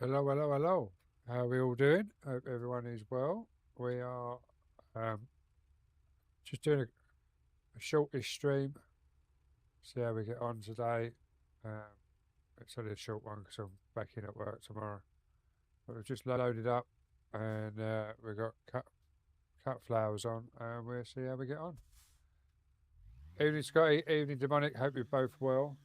Hello, hello, hello. How are we all doing? Hope everyone is well. We are um, just doing a shortish stream. See how we get on today. Um, it's only a short one because I'm back in at work tomorrow. But we've just loaded up and we've got cut flowers on and we'll see how we get on. Evening, Scotty. Evening, Demonic. Hope you're both well.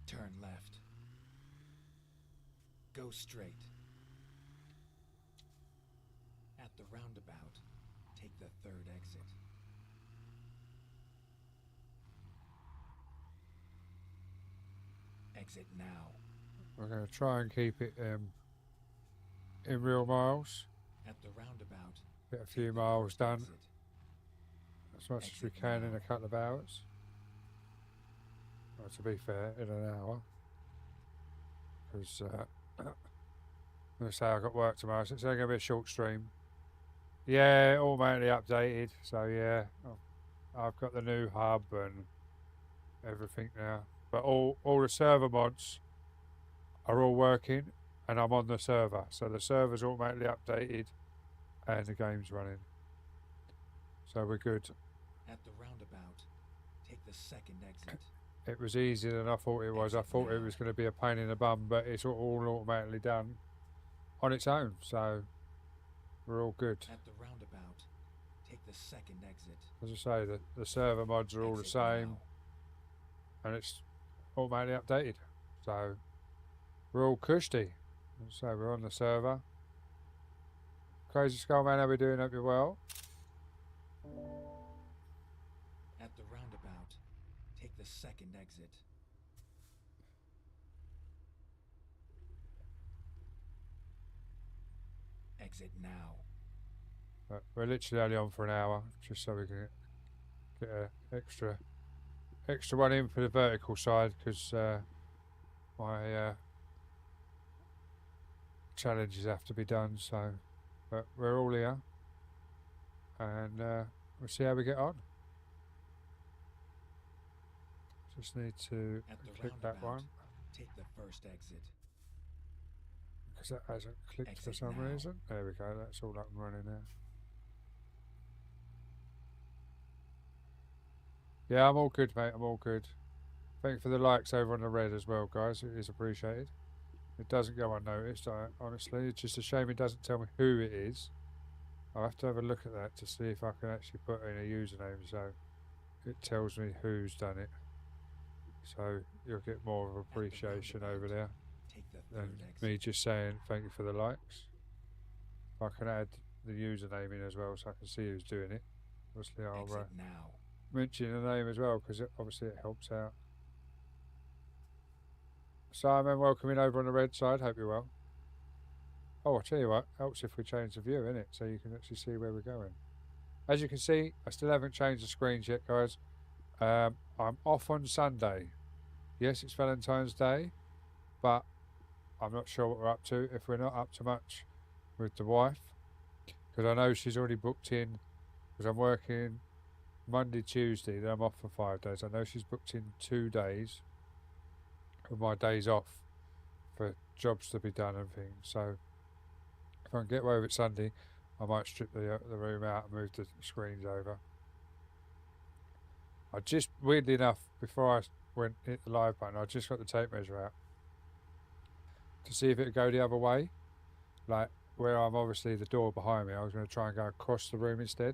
Turn left. Go straight. At the roundabout, take the third exit. Exit now. We're going to try and keep it in real miles. At the roundabout, Get a take few the miles first done exit. as much as we Exit can in now. a couple of hours. Well, to be fair, in an hour. Because I'm going to say I've got work tomorrow, so it's only going to be a short stream. Yeah, automatically updated. So yeah, I've got the new hub and everything now. But all the server mods are all working, and I'm on the server, so the server's automatically updated, and the game's running. So we're good. At the roundabout, take the second exit. It was easier than I thought it was. I Exit thought it now. was going to be a pain in the bum, but it's all automatically done on its own. So we're all good. At the roundabout, take the second exit. As I say, the server mods are all the Exit same, now. and it's automatically updated. So we're all cushy. So we're on the server. Crazy Skull Man, how we doing? Hope you're well. At the roundabout, take the second exit. Exit now. But we're literally only on for an hour, just so we can get an extra one in for the vertical side, because my challenges have to be done. So, but we're all here, and we'll see how we get on. Just need to At the click that one roundabout, take the first exit. because that hasn't clicked for Exit some now. reason. There we go. That's all up and running now. Yeah, I'm all good, mate. I'm all good. Thank you for the likes over on the red as well, guys. It is appreciated. It doesn't go unnoticed, honestly. It's just a shame it doesn't tell me who it is. I'll have to have a look at that to see if I can actually put in a username so it tells me who's done it. So you'll get more of appreciation over there Take the than third exit. me just saying thank you for the likes. If I can add the username in as well so I can see who's doing it. Obviously, I'll Exit now. mention the name as well because obviously it helps out. Simon, welcome in over on the red side. Hope you're well. Oh, I'll tell you what, helps if we change the view, innit? So you can actually see where we're going. As you can see, I still haven't changed the screens yet, guys. I'm off on Sunday. Yes, it's Valentine's Day, but I'm not sure what we're up to. If we're not up to much with the wife, because I know she's already booked in, because I'm working Monday, Tuesday, then I'm off for 5 days. I know she's booked in 2 days of my days off for jobs to be done and things. So if I can get away with it Sunday, I might strip the room out and move the screens over. I just, weirdly enough, before I went hit the live button, I just got the tape measure out to see if it would go the other way. Like where I'm obviously the door behind me, I was going to try and go across the room instead.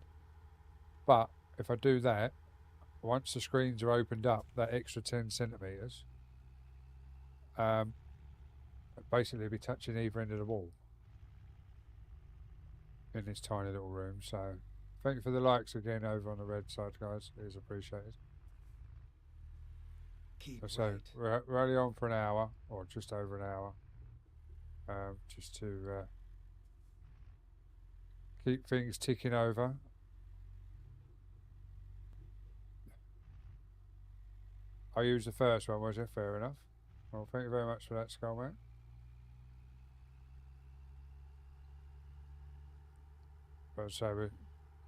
But if I do that, once the screens are opened up, that extra 10 centimetres, basically be touching either end of the wall in this tiny little room. So thank you for the likes again over on the red side, guys. It is appreciated. Keep So right. we're only on for an hour, or just over an hour, just to keep things ticking over. I used the first one, was it? Fair enough. Well, thank you very much for that, Skullman. But so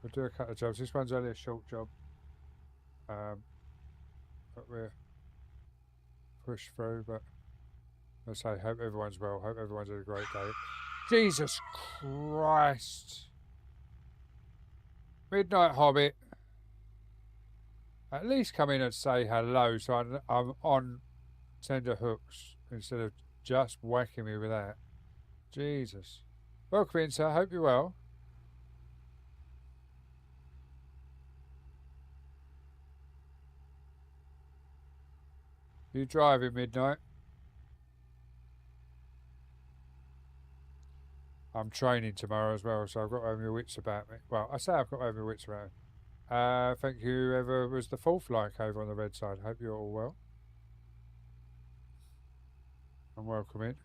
We'll do a couple of jobs. This one's only a short job. But we're pushed through. But I say, hope everyone's well. Hope everyone's had a great day. Jesus Christ. Midnight Hobbit. At least come in and say hello so I'm on tender hooks instead of just whacking me with that. Jesus. Welcome in, sir. Hope you're well. You driving midnight? I'm training tomorrow as well, so I've got to have my wits about me. Well, I say I've got to have my wits around. Thank you, whoever was the fourth like over on the red side. Hope you're all well. And welcome in.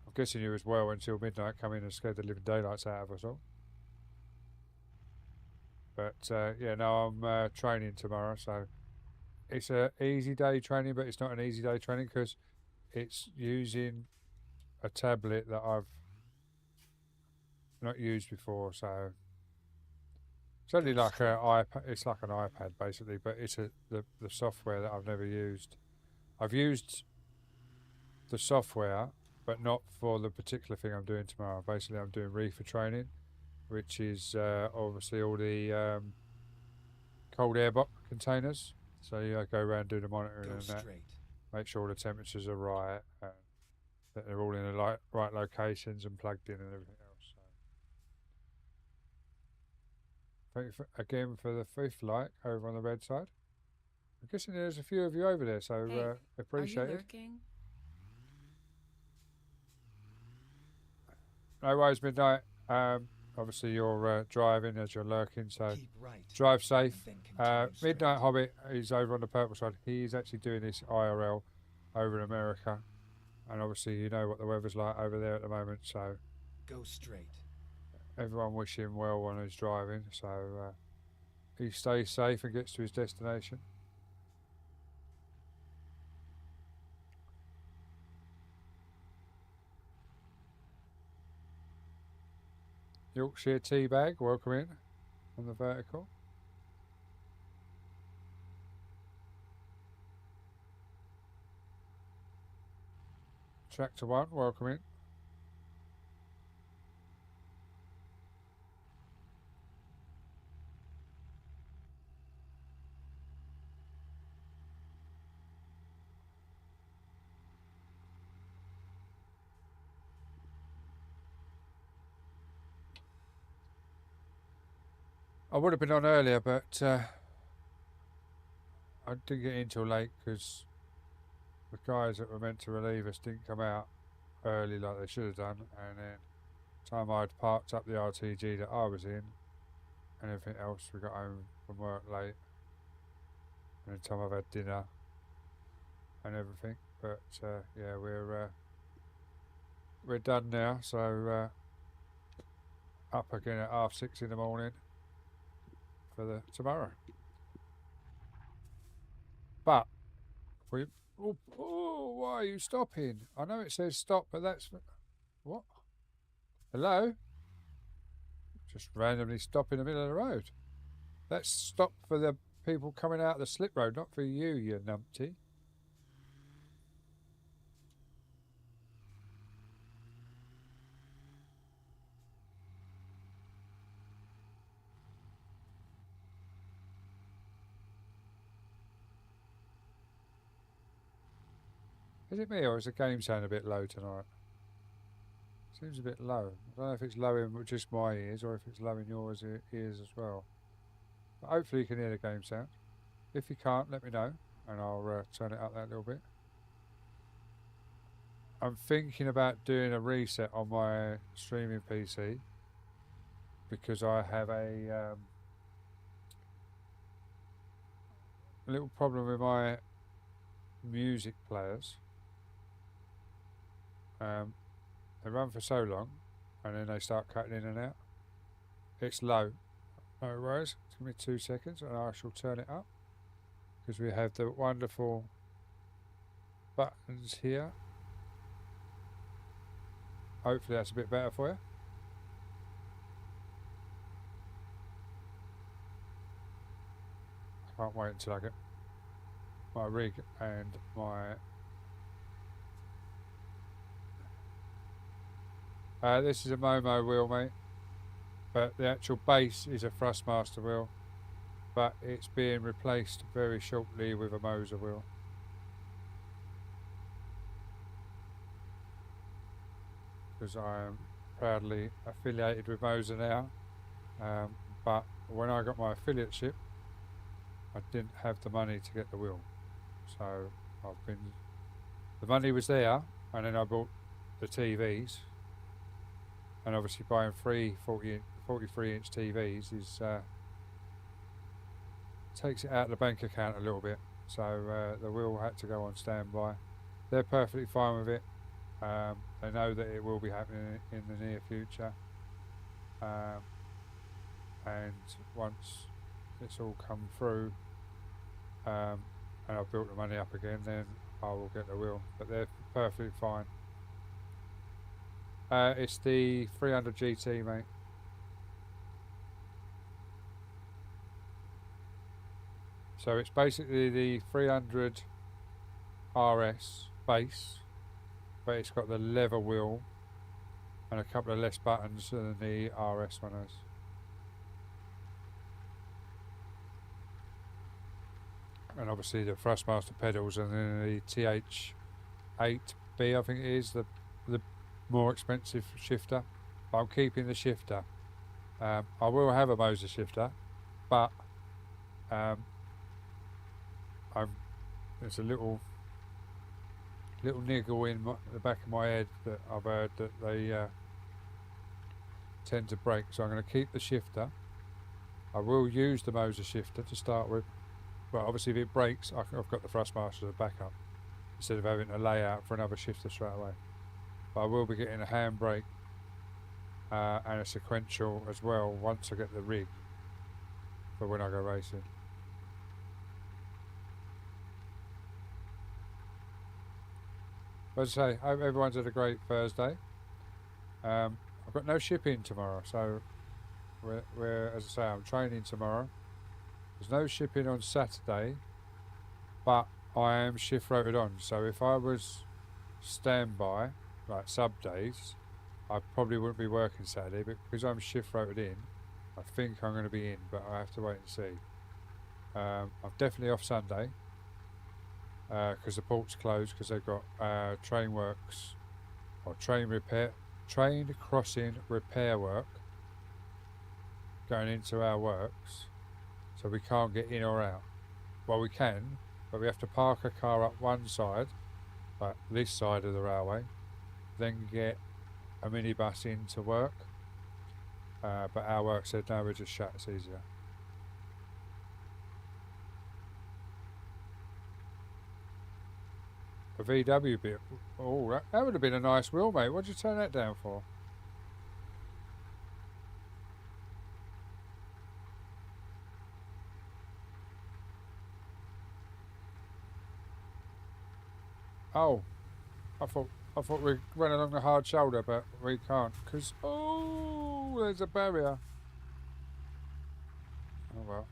I'm guessing you as well until midnight come in and scared the living daylights out of us all. But yeah, no, I'm training tomorrow, so it's an easy day training, but it's not an easy day training because it's using a tablet that I've not used before, so it's only like an iPad. It's like an iPad basically, but it's the software that I've never used. I've used the software, but not for the particular thing I'm doing tomorrow. Basically, I'm doing reefer training, which is obviously all the cold air containers. So you go around do the monitoring and that, make sure all the temperatures are right, and that they're all in the right locations and plugged in and everything else. So thank you again for the fifth like over on the red side. I'm guessing there's a few of you over there, so Hey, appreciate are you it. lurking? No worries, midnight. Obviously you're driving as you're lurking, so drive safe. Midnight Hobbit is over on the purple side. He's actually doing this IRL over in America, and obviously you know what the weather's like over there at the moment, so go straight. Everyone wish him well when he's driving, so he stays safe and gets to his destination. Yorkshire Teabag, welcome in on the vertical. Tractor 1, welcome in. I would have been on earlier, but I didn't get in till late because the guys that were meant to relieve us didn't come out early like they should have done, and then time I'd parked up the RTG that I was in and everything else, we got home from work late, and the time I've had dinner and everything, but yeah, we're done now, so up again at 6:30 in the morning for the tomorrow. But we why are you stopping? I know it says stop, but that's what? Hello? Just randomly stop in the middle of the road. That's stop for the people coming out of the slip road, not for you, you numpty. Is it me or is the game sound a bit low tonight? Seems a bit low. I don't know if it's low in just my ears or if it's low in your ears as well. But hopefully you can hear the game sound. If you can't, let me know and I'll turn it up that little bit. I'm thinking about doing a reset on my streaming PC because I have a little problem with my music players. They run for so long and then they start cutting in and out. It's low. No worries. Give me 2 seconds and I shall turn it up because we have the wonderful buttons here. Hopefully that's a bit better for you. Can't wait until I get my rig and my... this is a Momo wheel, mate. But the actual base is a Thrustmaster wheel. But it's being replaced very shortly with a Moser wheel. Because I am proudly affiliated with Moser now. But when I got my affiliateship, I didn't have the money to get the wheel. So the money was there, and then I bought the TVs. And obviously buying 43-inch TVs is takes it out of the bank account a little bit. So the wheel had to go on standby. They're perfectly fine with it. They know that it will be happening in the near future. And once it's all come through, and I've built the money up again, then I will get the wheel. But they're perfectly fine. It's the 300 GT, mate. So it's basically the 300 RS base, but it's got the leather wheel and a couple of less buttons than the RS one has. And obviously the Thrustmaster pedals, and then the TH8B, I think it is, the more expensive shifter. But I'm keeping the shifter. I will have a Moser shifter, but there's a little niggle in the back of my head that I've heard that they tend to break. So I'm going to keep the shifter. I will use the Moser shifter to start with. But obviously if it breaks, I've got the Thrustmaster as a backup, instead of having to lay out for another shifter straight away. But I will be getting a handbrake and a sequential as well once I get the rig for when I go racing. But as I say, I hope everyone's had a great Thursday. I've got no shipping tomorrow, so we're as I say, I'm training tomorrow. There's no shipping on Saturday, but I am shift rotated on. So if I was standby, like sub days, I probably wouldn't be working Saturday, but because I'm shift rotated in, I think I'm going to be in, but I have to wait and see. I'm definitely off Sunday because the port's closed because they've got train works or train crossing repair work going into our works. So we can't get in or out. Well, we can, but we have to park a car up one side, like this side of the railway, then get a minibus in to work. But our work said, no, we're just shut, it's easier. A VW bit. Oh, that would have been a nice wheel, mate. What'd you turn that down for? Oh, I thought we went along the hard shoulder, but we can't because there's a barrier. Oh well,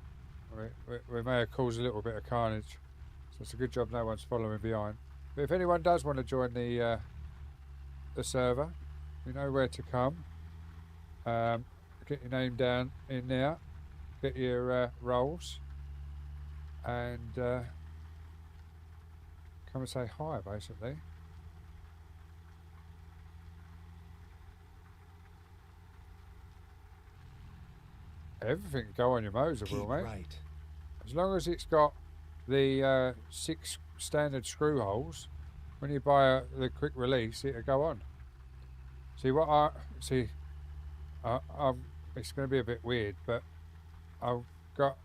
we may have caused a little bit of carnage, so it's a good job no one's following behind. But if anyone does want to join the server, you know where to come. Get your name down in there, get your roles, and come and say hi, basically. Everything can go on your Moser wheel, mate. Right. As long as it's got the 6 standard screw holes, when you buy the quick release, it'll go on. See what it's going to be a bit weird, but I've got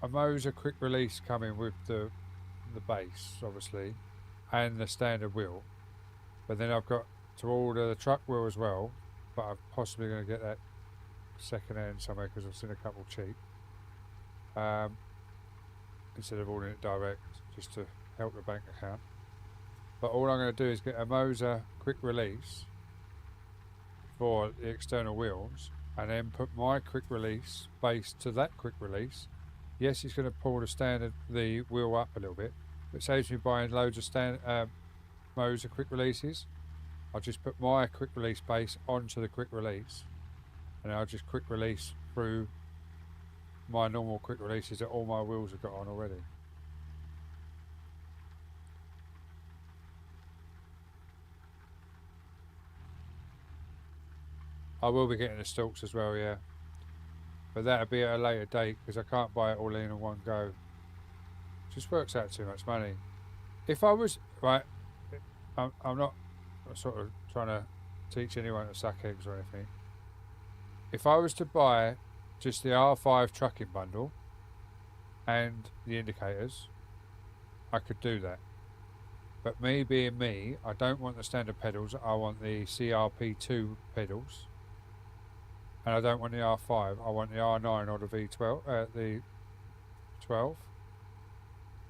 a Moser quick release coming with the base, obviously, and the standard wheel. But then I've got to order the truck wheel as well, but I'm possibly going to get that second hand somewhere because I've seen a couple cheap. Instead of ordering it direct, just to help the bank account. But all I'm going to do is get a Moser quick release for the external wheels, and then put my quick release base to that quick release, Yes, it's going to pull the wheel up a little bit, but it saves me buying loads of Moser quick releases. I'll just put my quick release base onto the quick release, and I'll just quick release through my normal quick releases that all my wheels have got on already. I will be getting the stalks as well, yeah. But that'll be at a later date because I can't buy it all in one go. Just works out too much money. If I was, right, I'm not sort of trying to teach anyone to suck eggs or anything. If I was to buy just the R5 trucking bundle and the indicators, I could do that. But me being me, I don't want the standard pedals. I want the CRP2 pedals. And I don't want the R5. I want the R9 or the V12, the 12.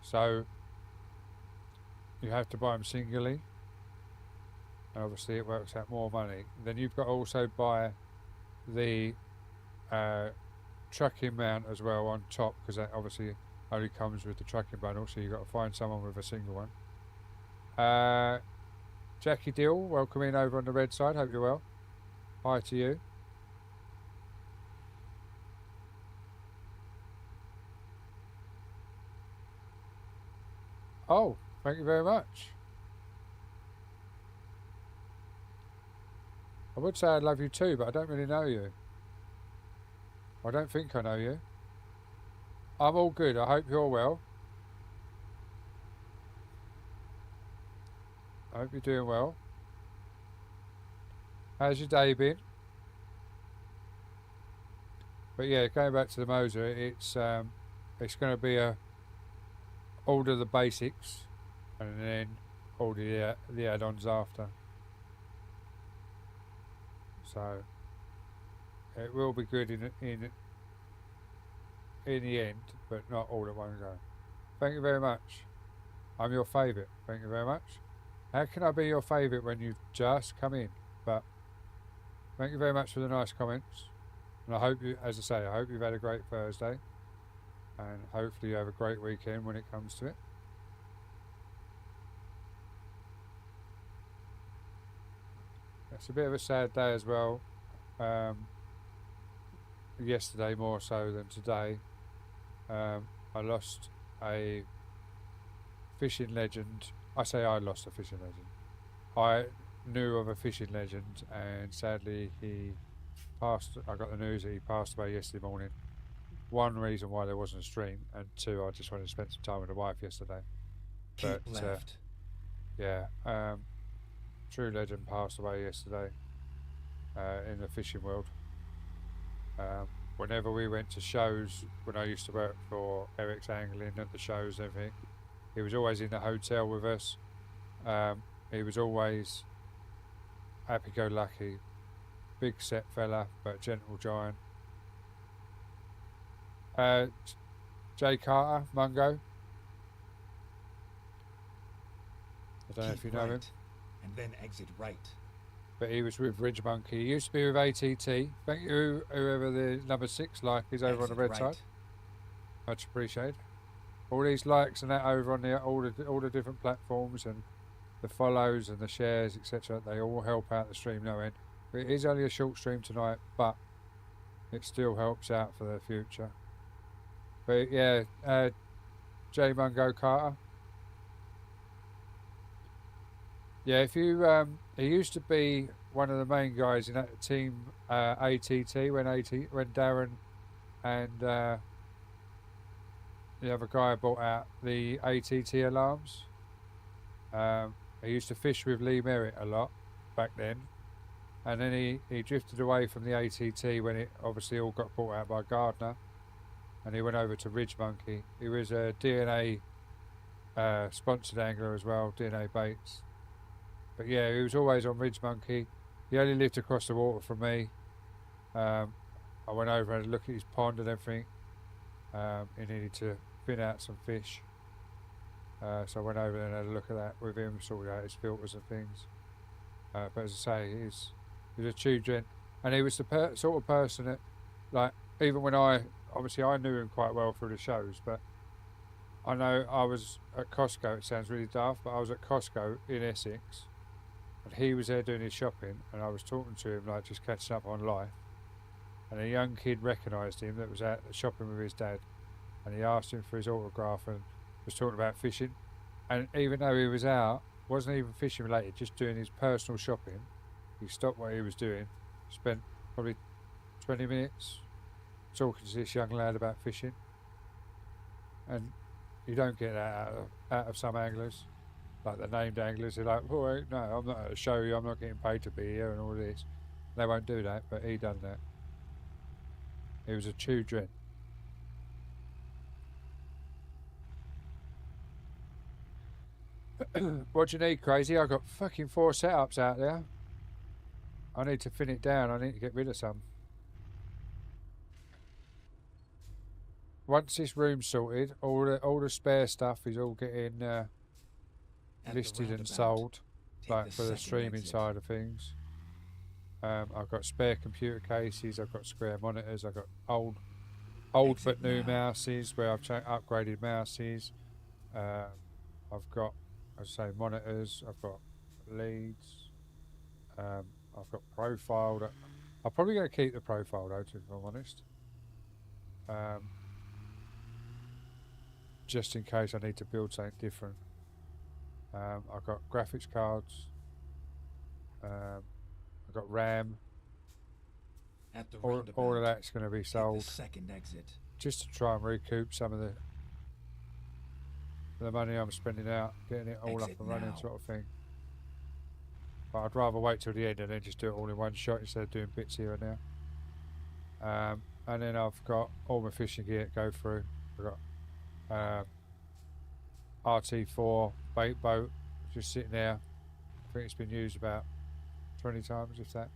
So you have to buy them singly. And obviously it works out more money. Then you've got to also buy the trucking mount as well on top, because that obviously only comes with the trucking bundle, so you've got to find someone with a single one. Jackie Dill, welcome in over on the red side, hope you're well. Hi to you. Oh, thank you very much. I would say I love you too, but I don't really know you. I don't think I know you. I'm all good. I hope you're well. I hope you're doing well. How's your day been? But yeah, going back to the Moser, it's going to be order the basics and then order the add-ons after. So it will be good in the end, but not all at one go. Thank you very much. I'm your favourite. Thank you very much. How can I be your favourite when you've just come in? But thank you very much for the nice comments. And I hope you, as I say, I hope you've had a great Thursday. And hopefully you have a great weekend when it comes to it. It's a bit of a sad day as well. Yesterday more so than today. I lost a fishing legend. I say I lost a fishing legend. I knew of a fishing legend, and sadly he passed. I got the news that he passed away yesterday morning. One reason why there wasn't a stream, and two, I just wanted to spend some time with the wife yesterday. Keep left. Yeah, true legend passed away yesterday in the fishing world. Whenever we went to shows, when I used to work for Eric's Angling at the shows and everything, he was always in the hotel with us. He was always happy-go-lucky, big set fella, but gentle giant. Jay Carter, Mungo. I don't know if you know him. And then exit right. But he was with Ridge Monkey. He used to be with ATT. Thank you, whoever the number 6 like is over on the red side. Much appreciated. All these likes and that over on all the different platforms and the follows and the shares, etc. They all help out the stream no end. It is only a short stream tonight, but it still helps out for the future. But yeah, J Mungo Carter. Yeah, if you he used to be one of the main guys in that team ATT when Darren and the other guy bought out the ATT alarms. He used to fish with Lee Merritt a lot back then, and then he drifted away from the ATT when it obviously all got bought out by Gardner, and he went over to Ridge Monkey. He was a DNA sponsored angler as well, DNA Baits. But yeah, he was always on Ridge Monkey. He only lived across the water from me. I went over and had a look at his pond and everything. He needed to fin out some fish. So I went over and had a look at that with him, sorted out his filters and things. But as I say, he's a true gent. And he was the sort of person that, like, even when I obviously I knew him quite well through the shows, but I know I was at Costco. It sounds really daft, but I was at Costco in Essex, and he was there doing his shopping, and I was talking to him, like just catching up on life. And a young kid recognised him that was out shopping with his dad, and he asked him for his autograph and was talking about fishing. And even though he was out, wasn't even fishing related, just doing his personal shopping, he stopped what he was doing, spent probably 20 minutes talking to this young lad about fishing. And you don't get that out of some anglers, like the named anglers. They're like, oh, wait, no, I'm not at a show you, I'm not getting paid to be here and all this. They won't do that, but he done that. He was a true dread. What do you need, Crazy? I've got fucking 4 setups out there. I need to thin it down. I need to get rid of some. Once this room's sorted, all the spare stuff is all getting listed and sold, like for the streaming side of things. I've got spare computer cases. I've got square monitors. I've got old but new mouses where I've upgraded mouses. I've got, as I say, monitors. I've got leads. I've got profile. I'm probably going to keep the profile though, if I'm honest. Just in case I need to build something different. I've got graphics cards. I've got RAM. At the all of that's going to be sold. The second exit. Just to try and recoup some of the money I'm spending out, getting it all up and running, sort of thing. But I'd rather wait till the end and then just do it all in one shot instead of doing bits here and there. And then I've got all my fishing gear to go through. I've got RT4 bait boat just sitting there. I think it's been used about 20 times, if that.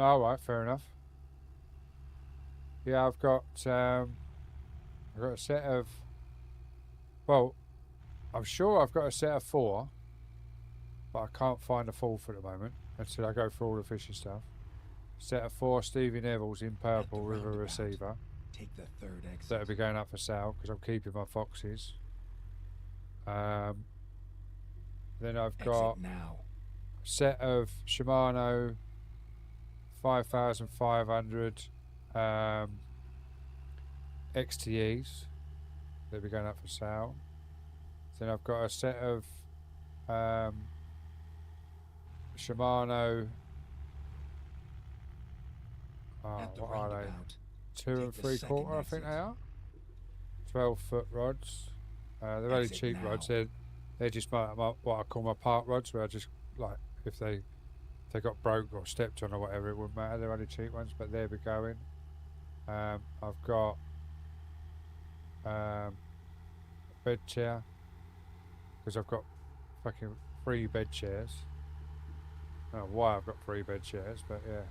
Oh, right, fair enough. Yeah, I've got a set of, well, I'm sure I've got a set of 4, but I can't find a 4th at the moment until I go through all the fishing stuff. Set of 4 Stevie Nevilles in purple with a receiver. Take the third exit. That'll be going up for sale because I'm keeping my foxes. Then I've got a set of Shimano 5500 XTEs. They'll be going up for sale. Then I've got a set of Shimano. What are they? 2 3/4, I think they are. 12-foot rods. They're really cheap rods. They're just what I call my park rods, where I just, like, if they got broke or stepped on or whatever, it wouldn't matter. They're only cheap ones, but they'll be going. I've got a bed chair because I've got fucking 3 bed chairs. I don't know why I've got 3 bed chairs, but yeah.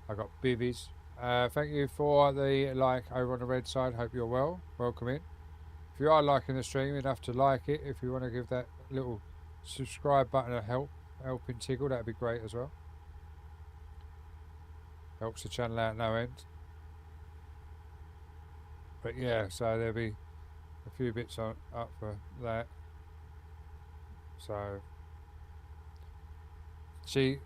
I've got bivvies. Thank you for the like over on the red side. Hope you're well. Welcome in. If you are liking the stream, enough to like it. If you want to give that little subscribe button a helping tickle, that'd be great as well. Helps the channel out no end. But yeah, so there'll be a few bits up for that. So, see,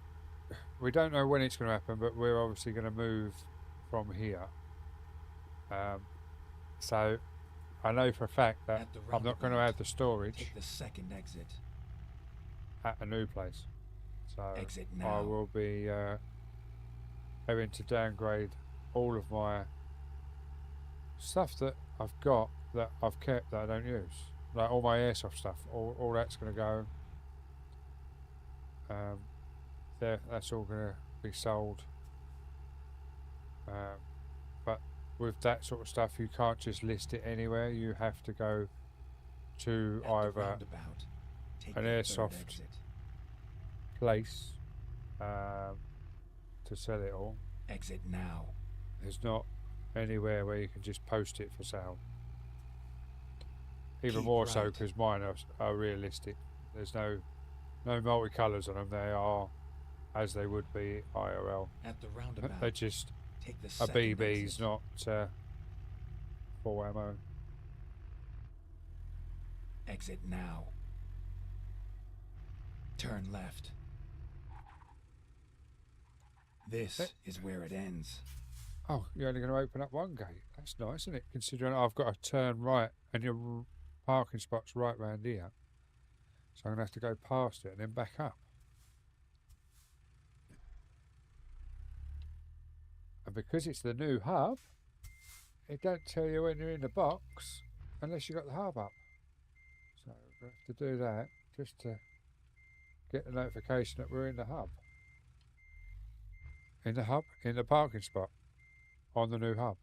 we don't know when it's going to happen, but we're obviously going to move from here. So, I know for a fact that I'm not going to have the storage Take the second exit. at a new place. So, I will be having to downgrade all of my stuff that I've got that I've kept that I don't use. Like all my airsoft stuff, all that's going to go. That's all going to be sold. But with that sort of stuff, you can't just list it anywhere. You have to go to either an airsoft place to sell it all. Exit now. There's not anywhere where you can just post it for sale. Even Keep more so right. because mine are realistic. There's no multicolours on them. They are as they would be IRL. At the roundabout, They're just take the a second BBs, exit. not full ammo. Exit now. Turn left. This is where it ends. Oh, you're only going to open up one gate. That's nice, isn't it? Considering I've got to turn right and your parking spot's right round here. So I'm going to have to go past it and then back up. And because it's the new hub, it don't tell you when you're in the box unless you've got the hub up. So we have to do that just to get the notification that we're in the hub. In the parking spot on the new hub.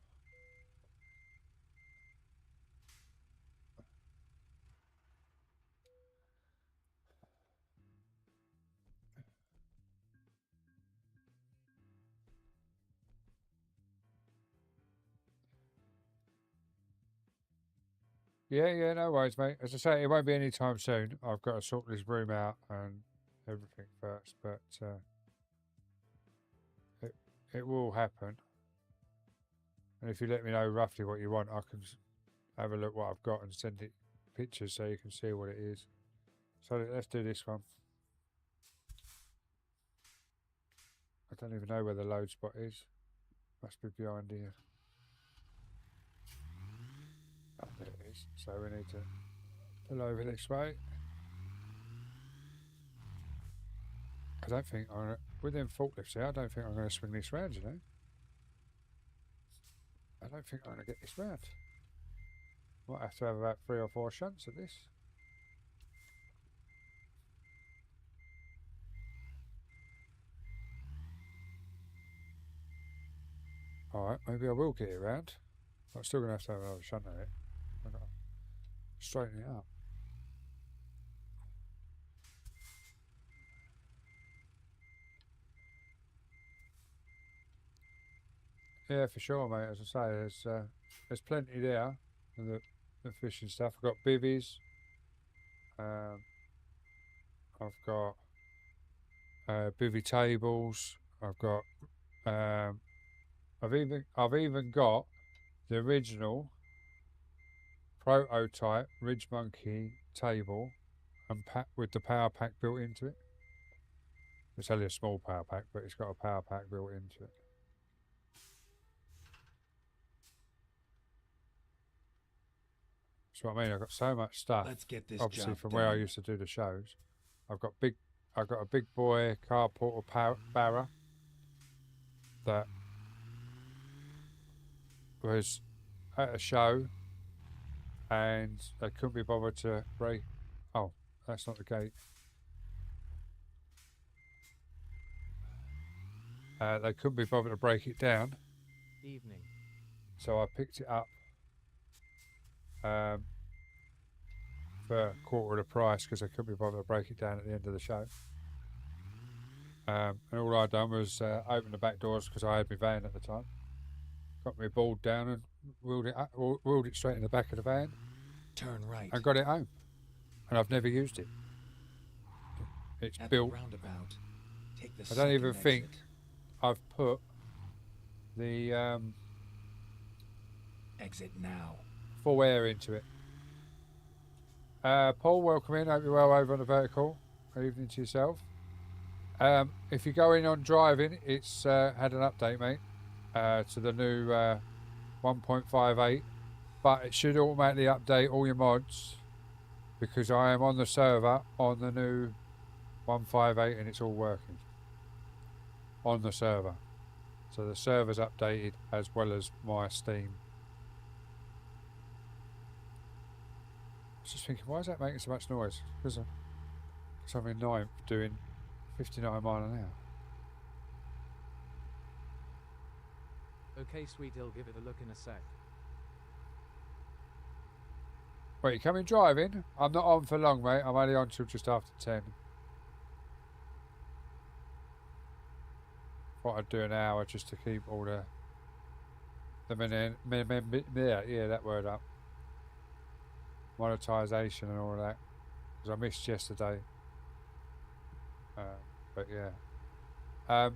Yeah, no worries, mate. As I say, it won't be any time soon. I've got to sort this room out and everything first, but it will happen. And if you let me know roughly what you want, I can have a look what I've got and send it pictures so you can see what it is. So let's do this one. I don't even know where the load spot is. Must be behind here. Oh, there it is. So we need to pull over this way. I don't think I'm gonna, with them forklifts here, I don't think I'm going to swing this round, you know. I don't think I'm going to get this round. Might have to have about 3 or 4 shunts at this. Alright, maybe I will get it round. I'm still going to have another shunt at it. I've got to straighten it up. Yeah, for sure, mate. As I say, there's plenty there. And the fishing stuff. I've got bivvies. I've got bivvy tables. I've got I've even got the original prototype Ridge Monkey table and with the power pack built into it. It's only a small power pack, but it's got a power pack built into it. That's what I mean. I've got so much stuff. Let's get this Obviously, job from done. where I used to do the shows, I've got a big boy carporter barra that was at a show, and they couldn't be bothered to break. Oh, that's not the gate. They couldn't be bothered to break it down. Evening. So I picked it up for a quarter of the price because I couldn't be bothered to break it down at the end of the show. And all I'd done was open the back doors because I had my van at the time. Got my board down and wheeled it straight in the back of the van. Turn right. And got it home. And I've never used it. It's At built. the roundabout, take the I don't even second think exit. I've put the Exit now. full air into it. Paul, welcome in. Hope you're well over on the vertical. Good evening to yourself. If you're going on driving, it's had an update, mate, to the new 1.58, but it should automatically update all your mods because I am on the server on the new 158 and it's all working on the server. So the server's updated as well as my Steam. I was just thinking, why is that making so much noise? Because I'm in ninth doing 59 mile an hour. Okay, sweet, I'll give it a look in a sec. Wait, you coming driving? I'm not on for long, mate. I'm only on till just after 10. Thought I'd do an hour just to keep all the yeah, that word up. Monetization and all of that. Because I missed yesterday. But yeah.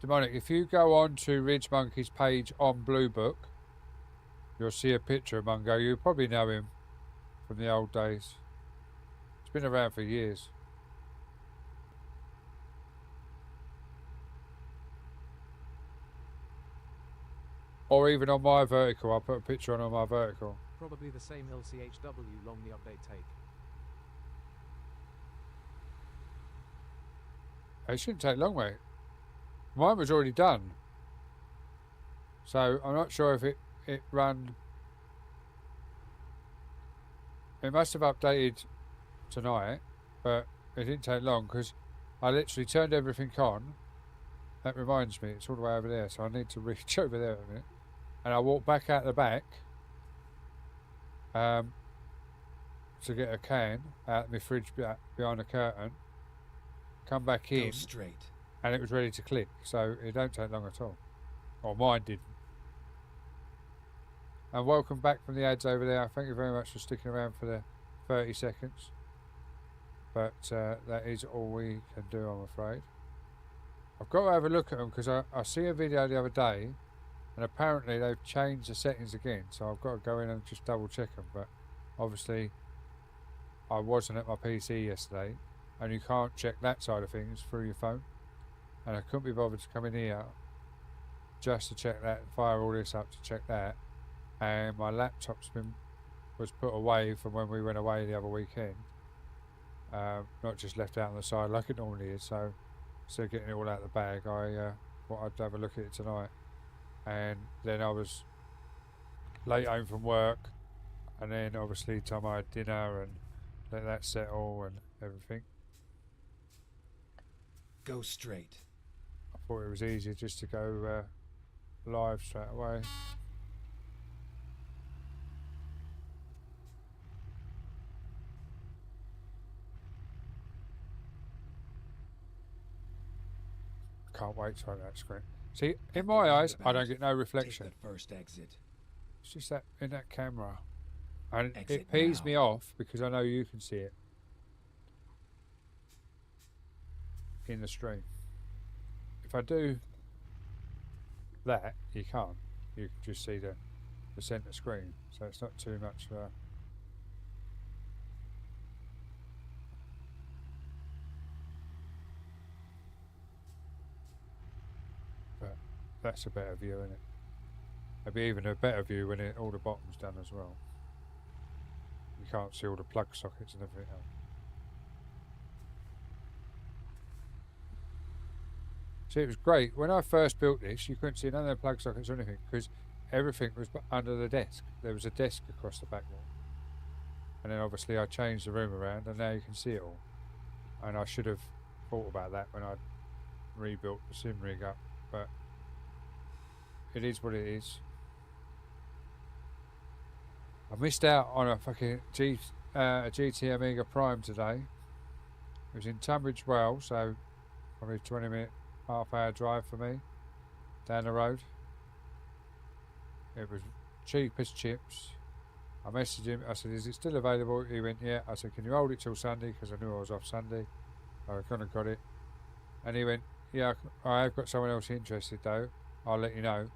Demonic, if you go on to Ridge Monkey's page on Blue Book, you'll see a picture of Mungo. You probably know him from the old days. He's been around for years. Or even on my vertical, I'll put a picture on my vertical. Probably the same LCHW long the update take. It shouldn't take long, mate. Mine was already done. So I'm not sure if it ran. It must have updated tonight, but it didn't take long because I literally turned everything on. That reminds me, it's all the way over there, so I need to reach over there a minute. And I walked back out the back to get a can out of my fridge behind the curtain. Come back in. Go straight. And it was ready to click, so it don't take long at all. Or mine didn't. And welcome back from the ads over there. Thank you very much for sticking around for the 30 seconds. But that is all we can do, I'm afraid. I've got to have a look at them because I see a video the other day and apparently they've changed the settings again, so I've got to go in and just double check them. But obviously I wasn't at my PC yesterday and you can't check that side of things through your phone. And I couldn't be bothered to come in here just to check that, fire all this up to check that. And my laptop's was put away from when we went away the other weekend. Not just left out on the side like it normally is. So instead of getting it all out of the bag, I thought I'd have a look at it tonight. And then I was late home from work, and then obviously time I had dinner and let that settle and everything. Go straight. I thought it was easier just to go live straight away. Can't wait to have that screen. See, in my eyes, I don't get no reflection. Take the first exit. It's just that in that camera. And Exit it pees now. me off because I know you can see it in the stream. If I do that, you can't. You can just see the centre screen. So it's not too much. But that's a better view, isn't it? It'd be even a better view when all the bottom's done as well. You can't see all the plug sockets and everything else. See, it was great. When I first built this, you couldn't see none of the plug sockets or anything because everything was under the desk. There was a desk across the back wall. And then obviously I changed the room around and now you can see it all. And I should have thought about that when I rebuilt the sim rig up. But it is what it is. I missed out on a fucking GT Amiga Prime today. It was in Tunbridge Wells, so probably 20-minute, half-hour drive for me down the road. It was cheap as chips. I messaged him. I said, "Is it still available?" He went, "Yeah." I said, "Can you hold it till Sunday?" Because I knew I was off Sunday. I couldn't have got it. And he went, "Yeah, I have got someone else interested though. I'll let you know."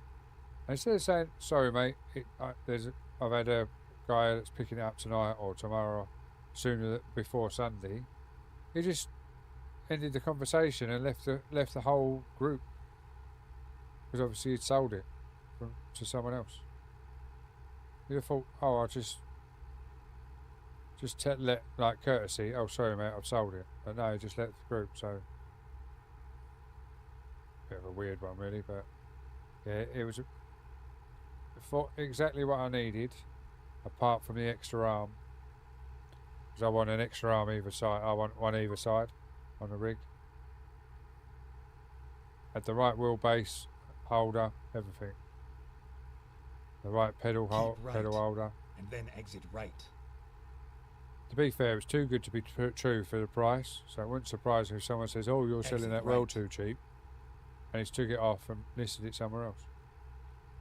And instead of saying, "Sorry, mate, I've had a guy that's picking it up tonight or tomorrow, sooner before Sunday," he just ended the conversation and left the whole group because obviously he'd sold it to someone else. You'd have thought, "Oh, I'll just let like courtesy. Oh, sorry, mate, I've sold it." But no, he just left the group. So bit of a weird one, really. But yeah, it was for exactly what I needed. Apart from the extra arm, because I want an extra arm either side. I want one either side on the rig. Had the right wheelbase holder, everything. The right pedal holder. And then exit right. To be fair, it's too good to be true for the price. So it wouldn't surprise me if someone says, "Oh, you're selling Exit that well right. too cheap," and he's took it off and listed it somewhere else.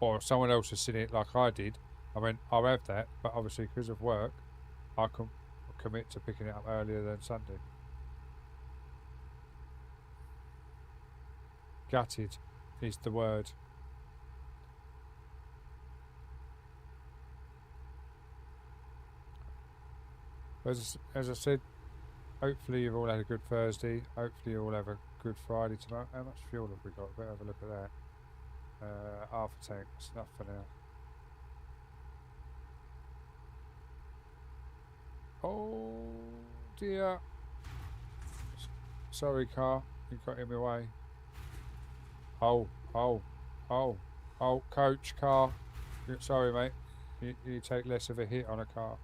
or someone else has seen it like I did, I went, I'll have that, but obviously because of work, I can commit to picking it up earlier than Sunday. Gutted is the word. As I said, hopefully you've all had a good Thursday. Hopefully you all have a good Friday tonight. How much fuel have we got? Better have a look at that. Half a tank. That's enough for now. Oh dear. Sorry, car. You got in my way. Oh, coach, car. Sorry, mate. You take less of a hit on a car.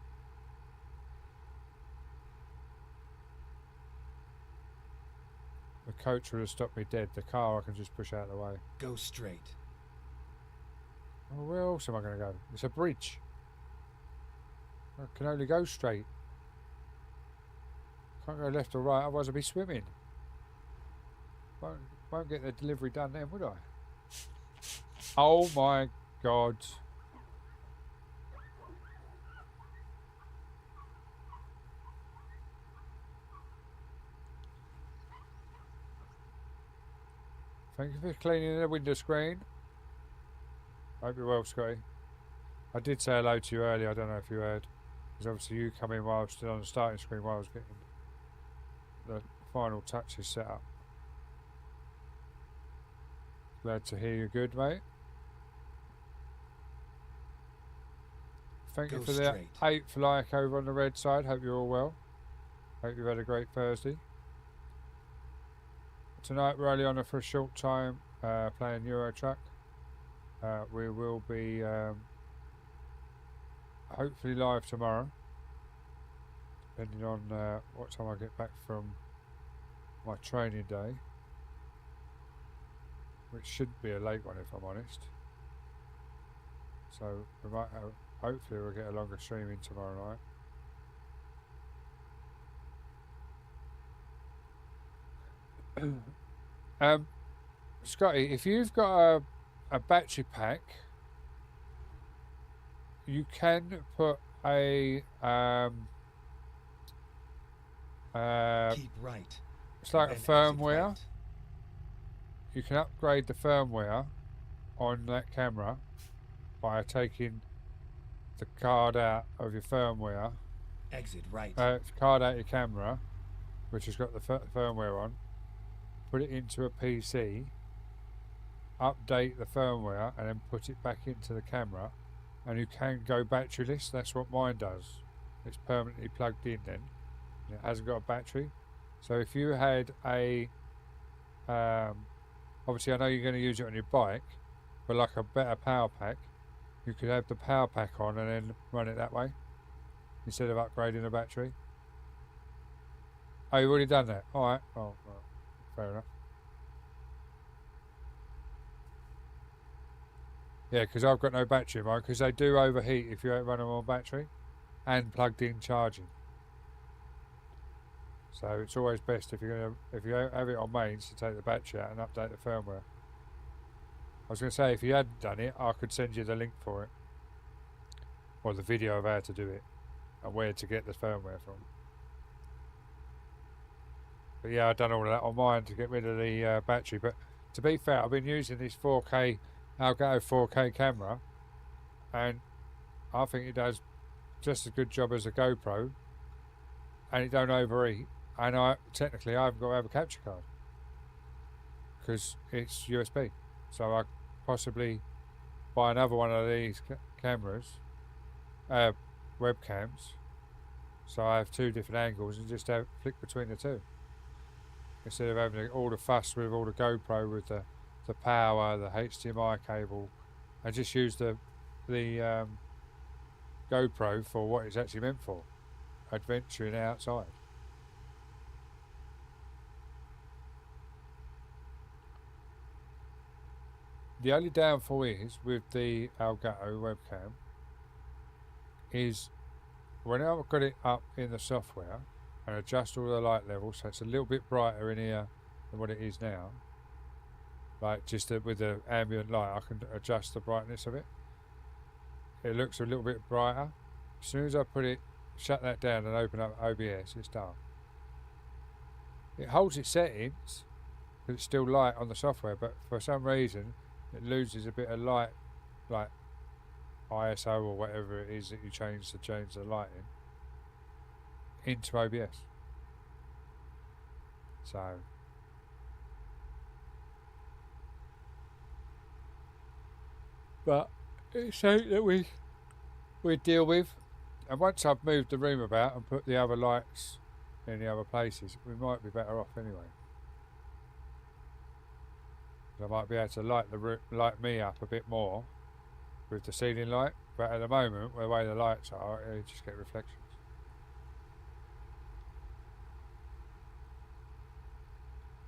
The coach would have stopped me dead. The car I can just push out of the way. Go straight. Oh, where else am I going to go? It's a bridge. I can only go straight. Can't go left or right, otherwise I'll be swimming. Won't get the delivery done then, would I? Oh my God. Thank you for cleaning the window screen. Hope you're well, Scotty. I did say hello to you earlier, I don't know if you heard. Because obviously you come in while I was still on the starting screen while I was getting the final touches set up. Glad to hear you're good, mate. Thank you for the 8th like over on the red side. Hope you're all well. Hope you've had a great Thursday. Tonight we're only on for a short time playing Euro Truck. We will be hopefully live tomorrow, depending on what time I get back from my training day, which shouldn't be a late one if I'm honest. So we might have, hopefully we'll get a longer stream in tomorrow night. Scotty, if you've got a battery pack, you can put a keep right. It's like a Then exit firmware. right. You can upgrade the firmware on that camera by taking the card out of your firmware. Exit right. Card out your camera, which has got the firmware on. Put it into a PC. Update the firmware and then put it back into the camera, and you can go batteryless. That's what mine does. It's permanently plugged in then. It hasn't got a battery. So if you had a obviously I know you're going to use it on your bike, but like a better power pack, you could have the power pack on and then run it that way instead of upgrading the battery. Oh, you've already done that? Alright, well, fair enough. Yeah, because I've got no battery in mine, because they do overheat if you don't run them on battery and plugged in charging. So it's always best if you have it on mains to take the battery out and update the firmware. I was going to say, if you hadn't done it, I could send you the link for it, or the video of how to do it and where to get the firmware from. But yeah, I've done all of that on mine to get rid of the battery. But to be fair, I've been using this 4K Elgato 4K camera, and I think it does just as good job as a GoPro, and it don't overheat. And technically I haven't got to have a capture card because it's USB. So I possibly buy another one of these cameras, webcams. So I have two different angles and just flick between the two, instead of having all the fuss with all the GoPro with the power, the HDMI cable. I just use the GoPro for what it's actually meant for, adventuring outside. The only downfall is with the Elgato webcam is when I've got it up in the software and adjust all the light levels so it's a little bit brighter in here than what it is now, Like just with the ambient light, I can adjust the brightness of it. It looks a little bit brighter. As soon as I shut that down and open up OBS, it's dark. It holds its settings because it's still light on the software, but for some reason it loses a bit of light, like ISO or whatever it is that you change the lighting into OBS. So but it's something that we deal with, and once I've moved the room about and put the other lights in the other places, we might be better off anyway. I might be able to light me up a bit more with the ceiling light, but at the moment, the way the lights are, you just get reflections.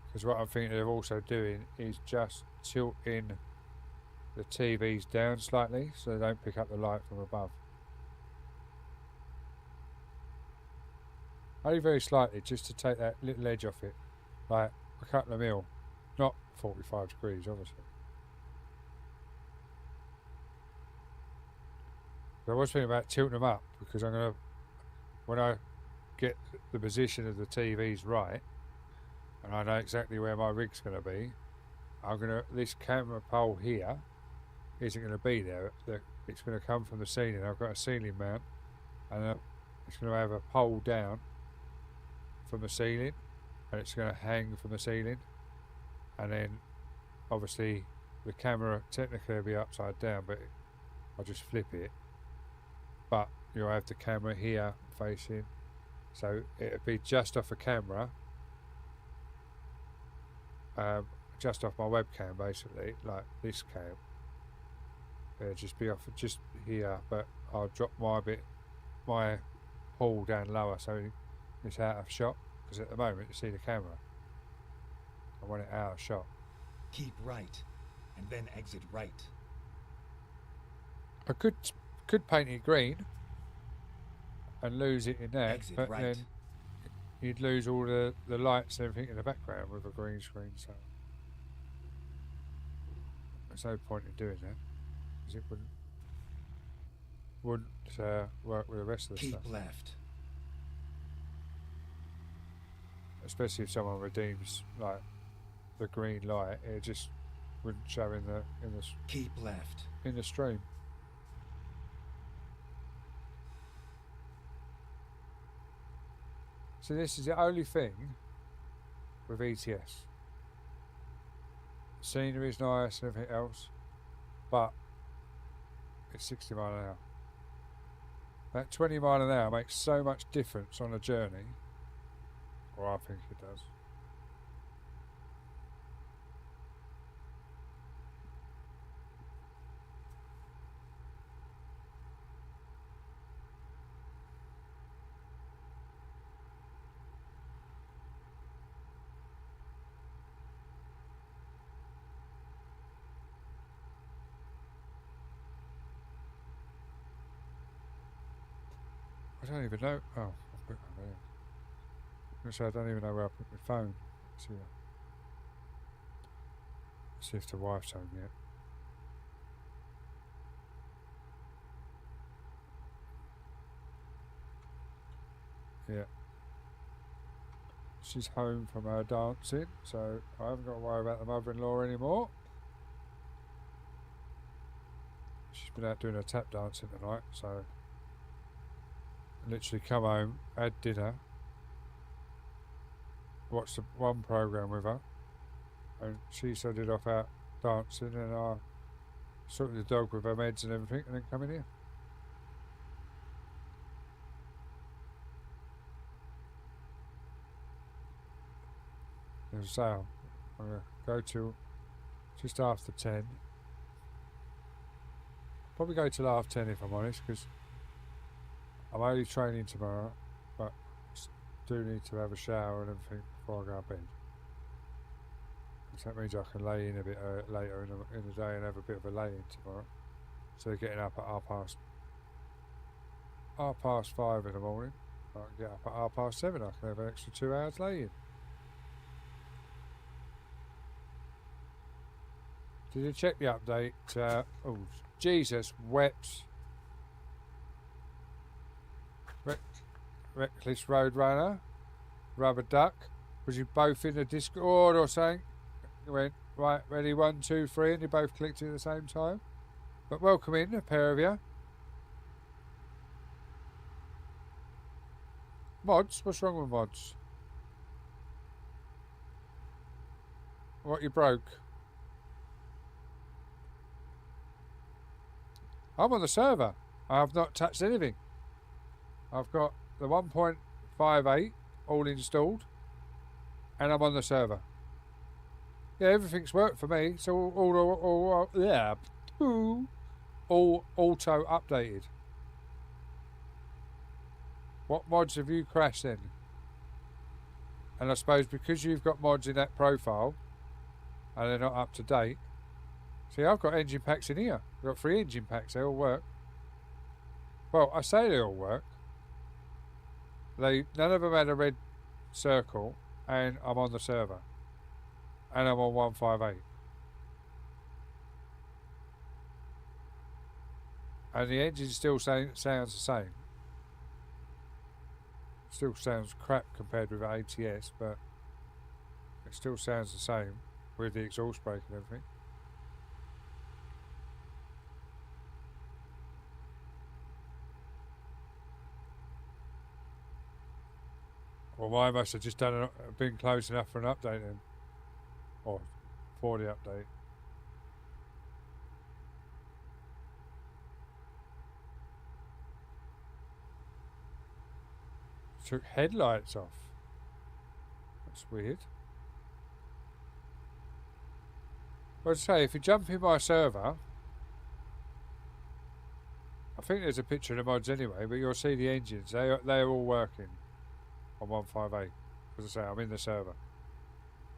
Because what I'm thinking of also doing is just tilting the TVs down slightly so they don't pick up the light from above. Only very slightly, just to take that little edge off it, like a couple of mil, not 45 degrees obviously. But I was thinking about tilting them up because I'm going to, when I get the position of the TVs right, and I know exactly where my rig's going to be, this camera pole here isn't going to be there. It's going to come from the ceiling. I've got a ceiling mount, and it's going to have a pole down from the ceiling, and it's going to hang from the ceiling, and then obviously the camera technically will be upside down, but I'll just flip it. But you'll have the camera here facing, so it'll be just off the camera. Just off my webcam basically, like this cam. It'll just be off just here, but I'll drop my pull down lower so it's out of shot, because at the moment you see the camera. I want it out of shot. Keep right, and then exit right. I could paint it green and lose it in that, Exit but right. then you'd lose all the lights and everything in the background with a green screen, so there's no point in doing that, because it wouldn't work with the rest of the stuff. Keep left. Especially if someone redeems like the green light, it just wouldn't show Keep left. in the stream. So this is the only thing with ETS. The scenery is nice and everything else, but it's 60 mile an hour. That 20 mile an hour makes so much difference on a journey, or I think it does. I don't even know. Oh, I've put my there. I don't even know where I put my phone. Let's see if the wife's home yet. Yeah. She's home from her dancing, so I haven't got to worry about the mother-in-law anymore. She's been out doing her tap dancing tonight, so literally come home, had dinner, watched one program with her, and she started off out dancing, and I sorted the dog with her meds and everything, and then come in here. There's a sale. I'm going to go to just after 10. Probably go till half 10 if I'm honest, because I'm only training tomorrow, but do need to have a shower and everything before I go to bed. So that means I can lay in a bit later in the day and have a bit of a lay-in tomorrow. So getting up at half past 5 in the morning, I can get up at 7:30. I can have an extra 2 hours lay-in. Did you check the update? Oh, Jesus, wept. Reckless Roadrunner, Rubber Duck. Was you both in the Discord or something? You went, right, ready, 1, 2, 3, and you both clicked it at the same time. But welcome in, a pair of you. Mods? What's wrong with mods? What, you broke? I'm on the server. I have not touched anything. I've got the 1.58 all installed, and I'm on the server. Yeah, everything's worked for me. So all auto updated. What mods have you crashed then? And I suppose because you've got mods in that profile, and they're not up to date. See, I've got engine packs in here. I've got 3 engine packs. They all work. Well, I say they all work. None of them had a red circle, and I'm on the server. And I'm on 158. And the engine still sounds the same. Still sounds crap compared with ATS, but it still sounds the same with the exhaust brake and everything. Well, mine must have just been close enough for an update then. Or for the update. Took headlights off. That's weird. Well, I'd say, if you jump in my server, I think there's a picture of the mods anyway, but you'll see the engines. They're all working on 158. As I say, I'm in the server.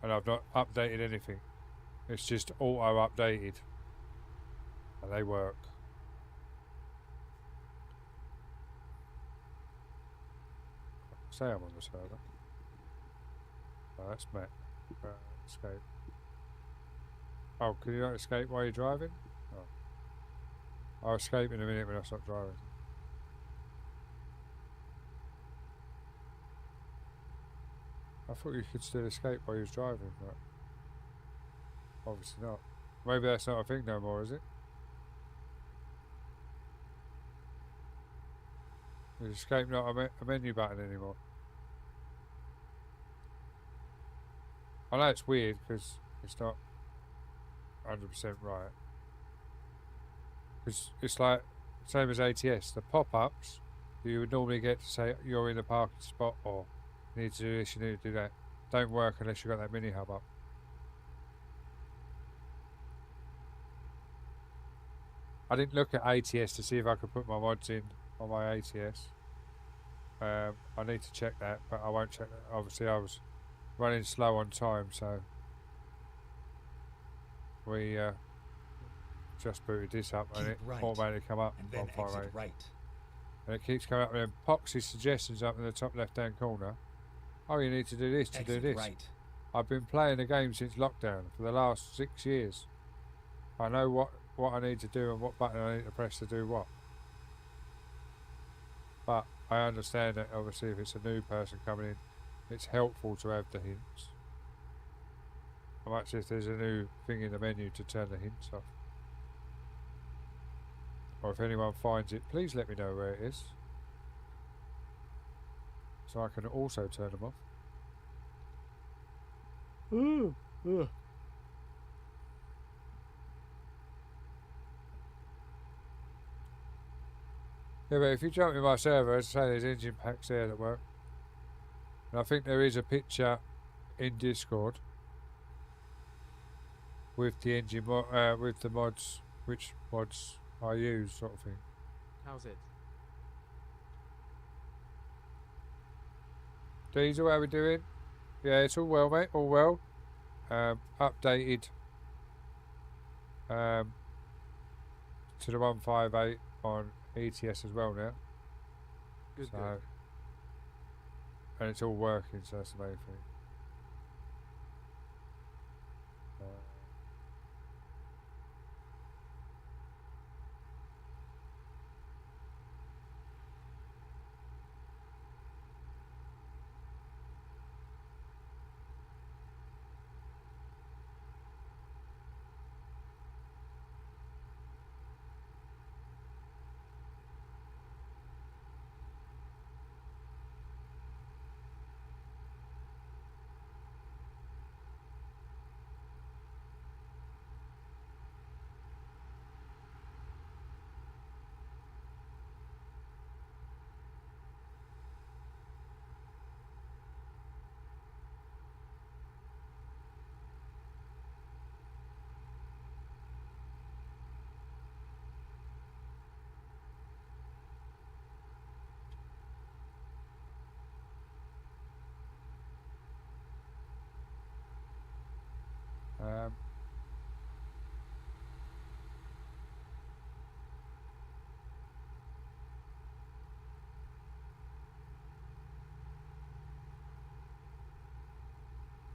And I've not updated anything. It's just auto updated. And they work. Say I'm on the server. Oh, that's Matt. Escape. Oh, can you not escape while you're driving? Oh. I'll escape in a minute when I stop driving. I thought you could still escape while you was driving, but obviously not. Maybe that's not a thing no more, is it? Is escape not a menu button anymore? I know it's weird because it's not 100% right. Because it's like same as ATS. The pop-ups you would normally get to say you're in a parking spot or you need to do this, you need to do that. Don't work unless you've got that mini hub up. I didn't look at ATS to see if I could put my mods in on my ATS. I need to check that, but I won't check that. Obviously I was running slow on time, so we just booted this up and it automatically come up and then exit right. And it keeps coming up and then pops his suggestions up in the top left hand corner. Oh, you need to do this to do this. Right. I've been playing the game since lockdown for the last 6 years. I know what I need to do and what button I need to press to do what. But I understand that obviously if it's a new person coming in, it's helpful to have the hints. I might see if there's a new thing in the menu to turn the hints off. Or if anyone finds it, please let me know where it is. So I can also turn them off. Yeah, but if you jump in my server, as I say, there's engine packs there that work. And I think there is a picture in Discord with the engine with the mods, which mods I use, sort of thing. How's it? Diesel, how we doing? Yeah, it's all well, mate. All well. Updated to the 158 on ETS as well now. Good, So, good. and it's all working, so that's the main thing.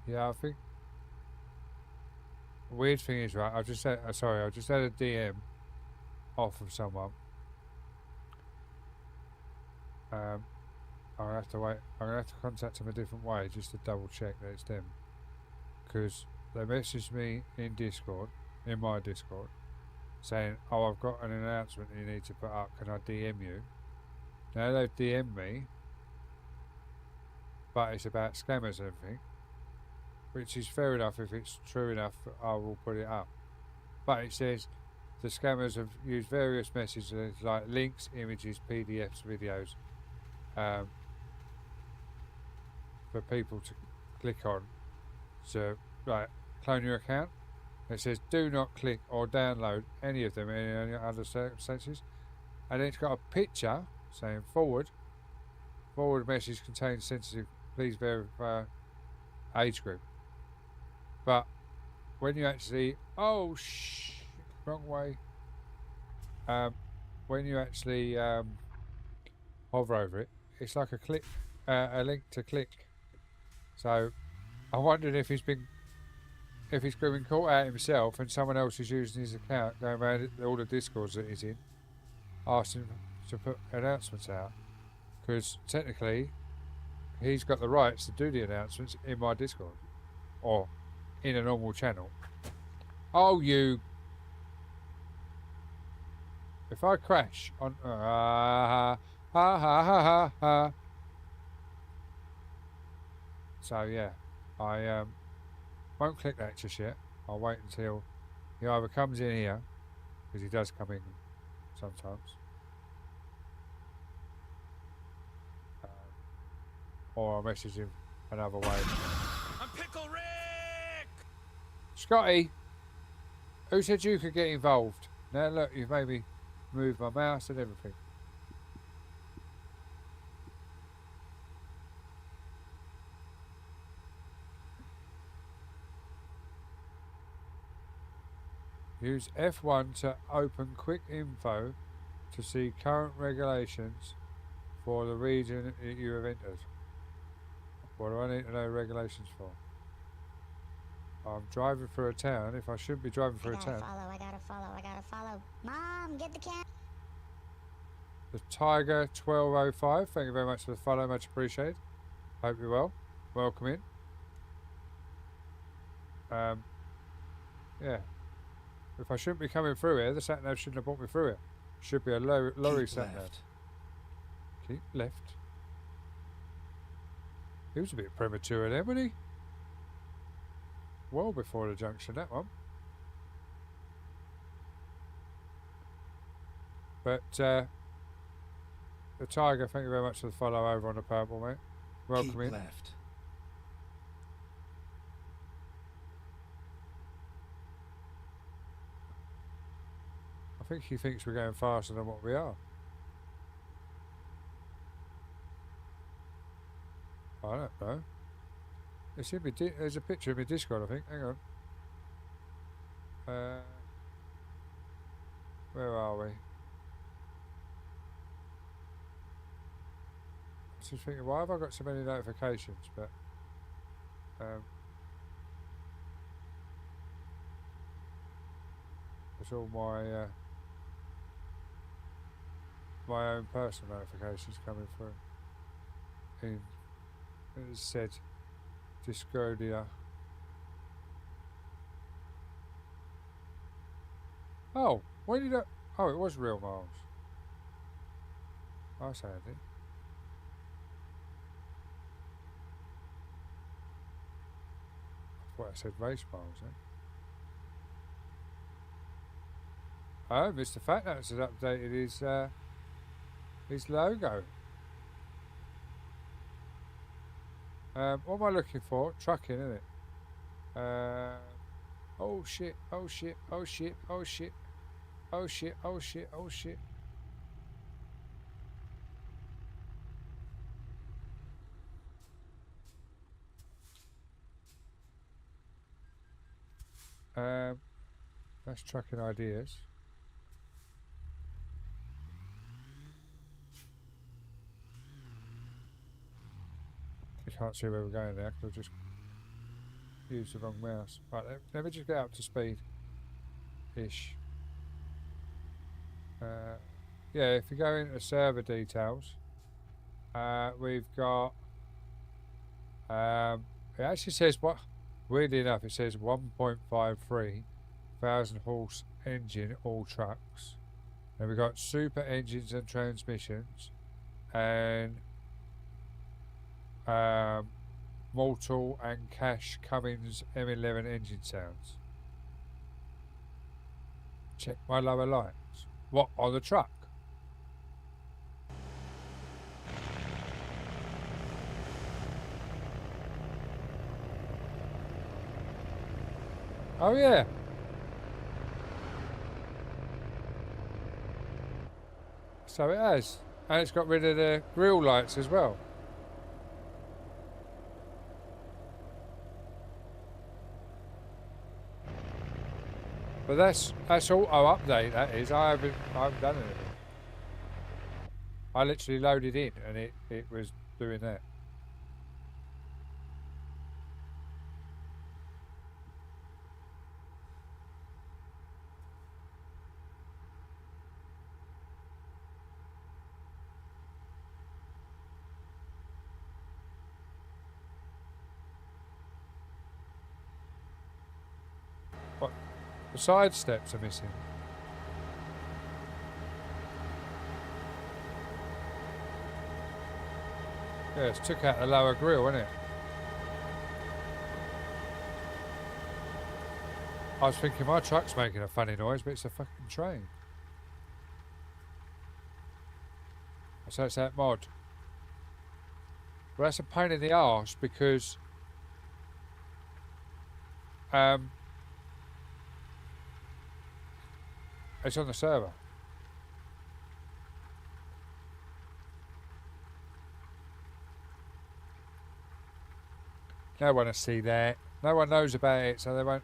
Yeah, I think the weird thing is, right, I just had, sorry, I just had a DM off of someone. I'm gonna have to wait. I'm gonna have to contact them a different way just to double check that it's them. Because they messaged me in Discord, in my Discord, saying, "Oh, I've got an announcement you need to put up. Can I DM you?" Now they've DM'd me, but it's about scammers and everything, which is fair enough. If it's true enough, I will put it up. But it says the scammers have used various messages like links, images, PDFs, videos, for people to click on to like clone your account. It says do not click or download any of them in any other circumstances, and it's got a picture saying forward message contains sensitive, please verify age group. But when you actually wrong way, when you actually hover over it, it's like a link to click. So I wondered if he's been caught out himself and someone else is using his account, going around all the Discords that he's in, asking him to put announcements out. Because technically, he's got the rights to do the announcements in my Discord. Or in a normal channel. Oh, you... If I crash on... So, yeah. I won't click that just yet. I'll wait until he either comes in here, because he does come in sometimes, or I'll message him another way. I'm Pickle Rick! Scotty, who said you could get involved? Now look, you've made me move my mouse and everything. Use F1 to open quick info to see current regulations for the region that you have entered. What do I need to know regulations for? I'm driving through a town. If I shouldn't be driving through a town. I gotta follow. Mom, get the cat. The Tiger 1205. Thank you very much for the follow. Much appreciated. Hope you're well. Welcome in. Yeah. If I shouldn't be coming through here, the sat nav shouldn't have brought me through here. Should be a lorry Keep sat nav. left. Keep left. He was a bit premature then, wasn't he? Well before the junction, that one. But the Tiger, thank you very much for the follow over on the purple, mate. Welcome Keep in. left. I think he thinks we're going faster than what we are. I don't know. There's a picture of my Discord, I think. Hang on. Where are we? I was just thinking, why have I got so many notifications? But it's all my own personal notifications coming through. It said Discordia. Oh, when did that? Oh, it was real miles. That's handy. I thought I said race miles then. Oh, Mr. Fatnuts has updated his logo. What am I looking for? Trucking, isn't it? Oh shit, oh shit, oh shit, oh shit, oh shit, oh shit, oh shit. That's trucking ideas. I can't see where we're going there, 'cause I've just used the wrong mouse. Right, let me just get up to speed. Ish. Yeah, if you go into server details, we've got. It actually says what. Weirdly enough, it says 1.53 thousand horse engine all trucks. And we've got super engines and transmissions, and Mortal and Cash Cummins M11 engine sounds. Check my lower lights. What, on the truck? Oh yeah. So it has. And it's got rid of the grille lights as well. But that's auto update, that is. I haven't done anything. I literally loaded in and it was doing that. What? The side steps are missing. Yeah, it's took out the lower grille, isn't it? I was thinking my truck's making a funny noise, but it's a fucking train. So it's that mod. Well, that's a pain in the arse because it's on the server. No one will see that. No one knows about it, so they won't.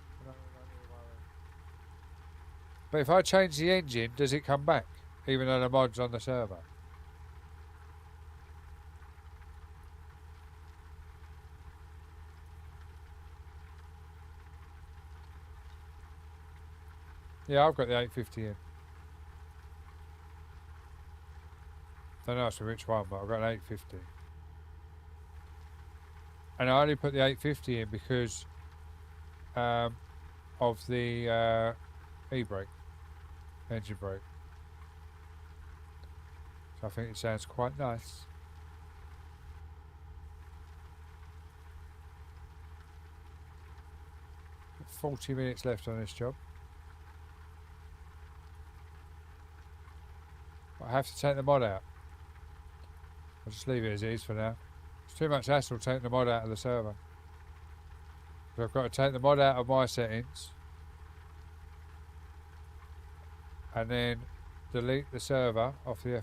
But if I change the engine, does it come back? Even though the mod's on the server? Yeah, I've got the 850 in. Don't ask me which one, but I've got an 850. And I only put the 850 in because of the e-brake, engine brake. So I think it sounds quite nice. Got 40 minutes left on this job. I have to take the mod out. I'll just leave it as it is for now. It's too much hassle taking the mod out of the server. So I've got to take the mod out of my settings and then delete the server off the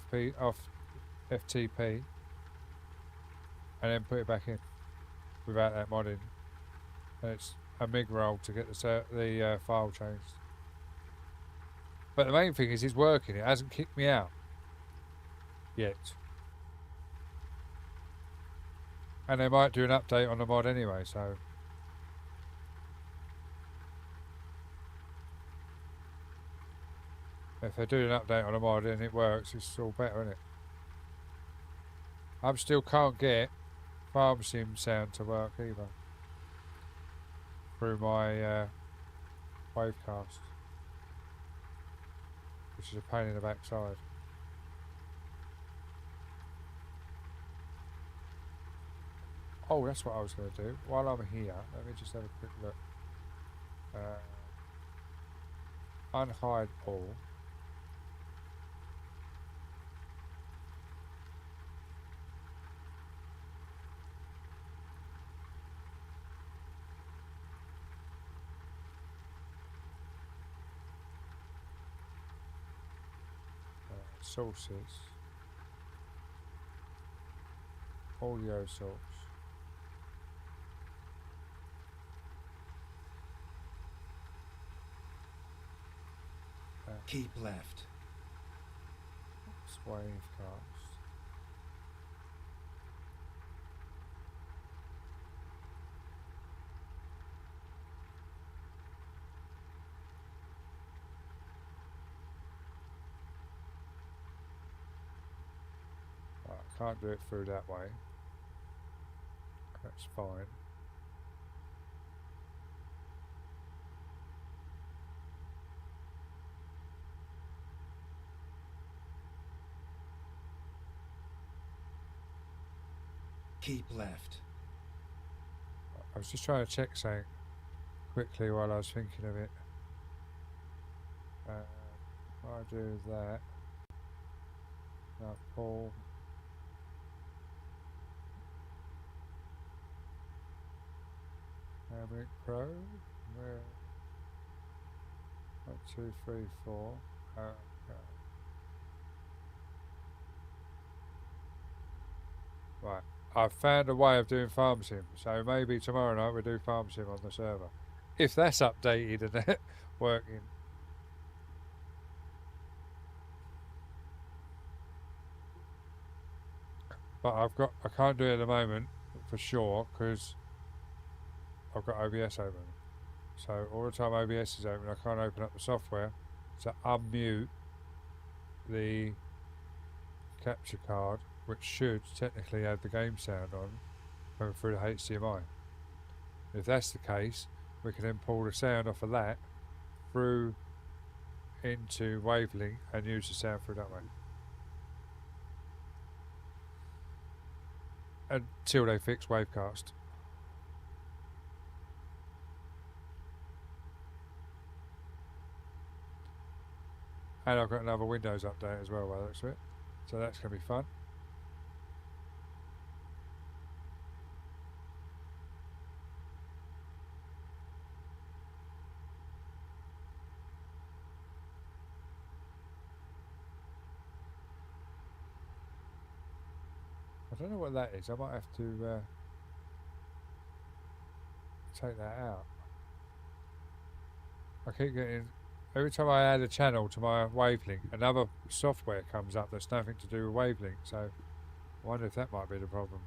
FTP and then put it back in without that modding. And it's a MIG roll to get the file changed. But the main thing is it's working. It hasn't kicked me out yet. And they might do an update on the mod anyway, so. If they do an update on the mod and it works, it's all better, isn't it? I still can't get Farm Sim sound to work either. Through my Wavecast. Which is a pain in the backside. Oh, that's what I was going to do. While I'm here, let me just have a quick look. Unhide all. Sources. Audio source. Keep left. Wavecast. can't do it through that way. That's fine. Keep left. I was just trying to check something quickly while I was thinking of it. I'll do that. Now pull. Hamlet Pro. Where? 1, 2, 3, 4. Okay. Right. I've found a way of doing farm sim, so maybe tomorrow night we'll do farm sim on the server. If that's updated and working. But I can't do it at the moment for sure because I've got OBS open. So all the time OBS is open, I can't open up the software to unmute the capture card, which should technically have the game sound on coming through the HDMI. If that's the case, we can then pull the sound off of that through into Wavelink and use the sound through that way. Until they fix Wavecast. And I've got another Windows update as well by the looks of it. So that's going to be fun. I don't know what that is. I might have to take that out. I keep getting... Every time I add a channel to my Wavelink, another software comes up that's nothing to do with Wavelink. So I wonder if that might be the problem.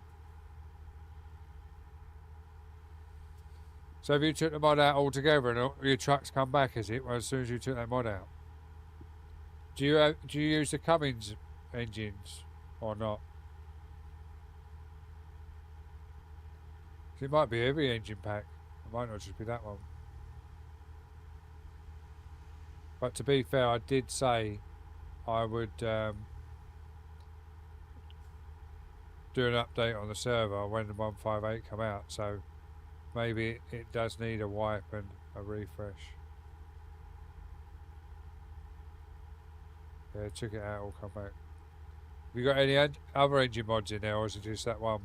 So if you took the mod out altogether and all your trucks come back, is it? Well, as soon as you took that mod out. Do you use the Cummins engines or not? It might be every engine pack. It might not just be that one. But to be fair, I did say I would do an update on the server when the 158 come out. So maybe it does need a wipe and a refresh. Yeah, check it out. It'll come back. Have you got any other engine mods in there, or is it just that one?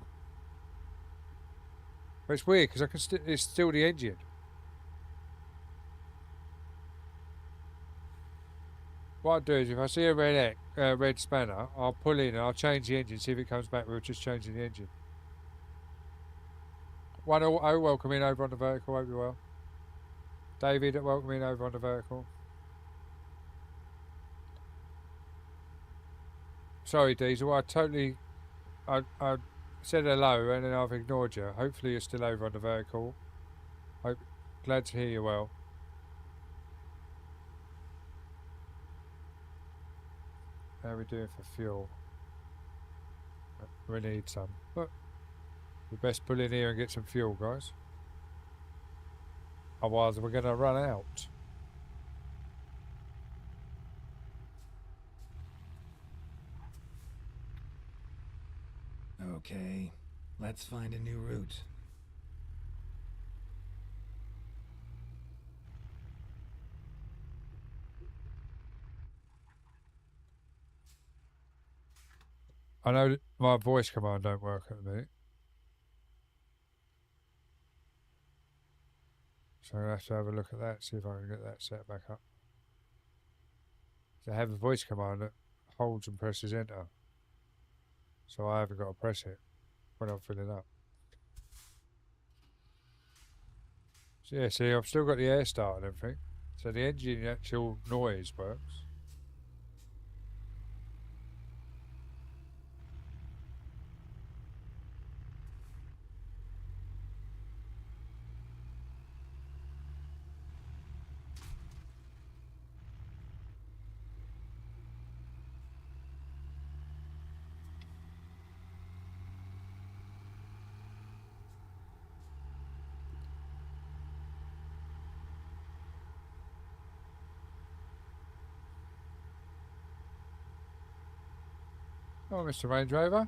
But it's weird because I can it's still the engine. What I'll do is if I see a red spanner, I'll pull in and I'll change the engine, see if it comes back with just changing the engine. 1-0, welcome in over on the vertical, hope you're well. David, welcome in over on the vertical. Sorry, Diesel, I said hello and then I've ignored you. Hopefully you're still over on the vertical. Glad to hear you well. How are we doing for fuel? We need some. But we best pull in here and get some fuel, guys. Otherwise we're going to run out. Okay, let's find a new route. I know that my voice command don't work at the minute. So I'm going to have to have a look at that, see if I can get that set back up. So I have a voice command that holds and presses enter. So I haven't got to press it when I'm filling up. So yeah, see, I've still got the air start and everything. So the engine actual noise works. Oh, Mr. Range Rover.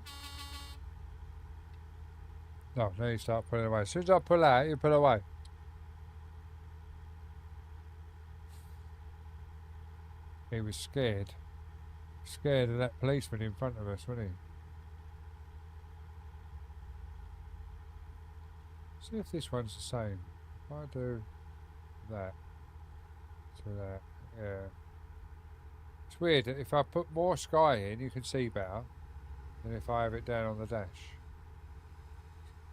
No, then you start pulling away. As soon as I pull out, you pull away. He was scared. Scared of that policeman in front of us, wasn't he? See if this one's the same. If I do that to that, yeah. It's weird that if I put more sky in, you can see better than if I have it down on the dash.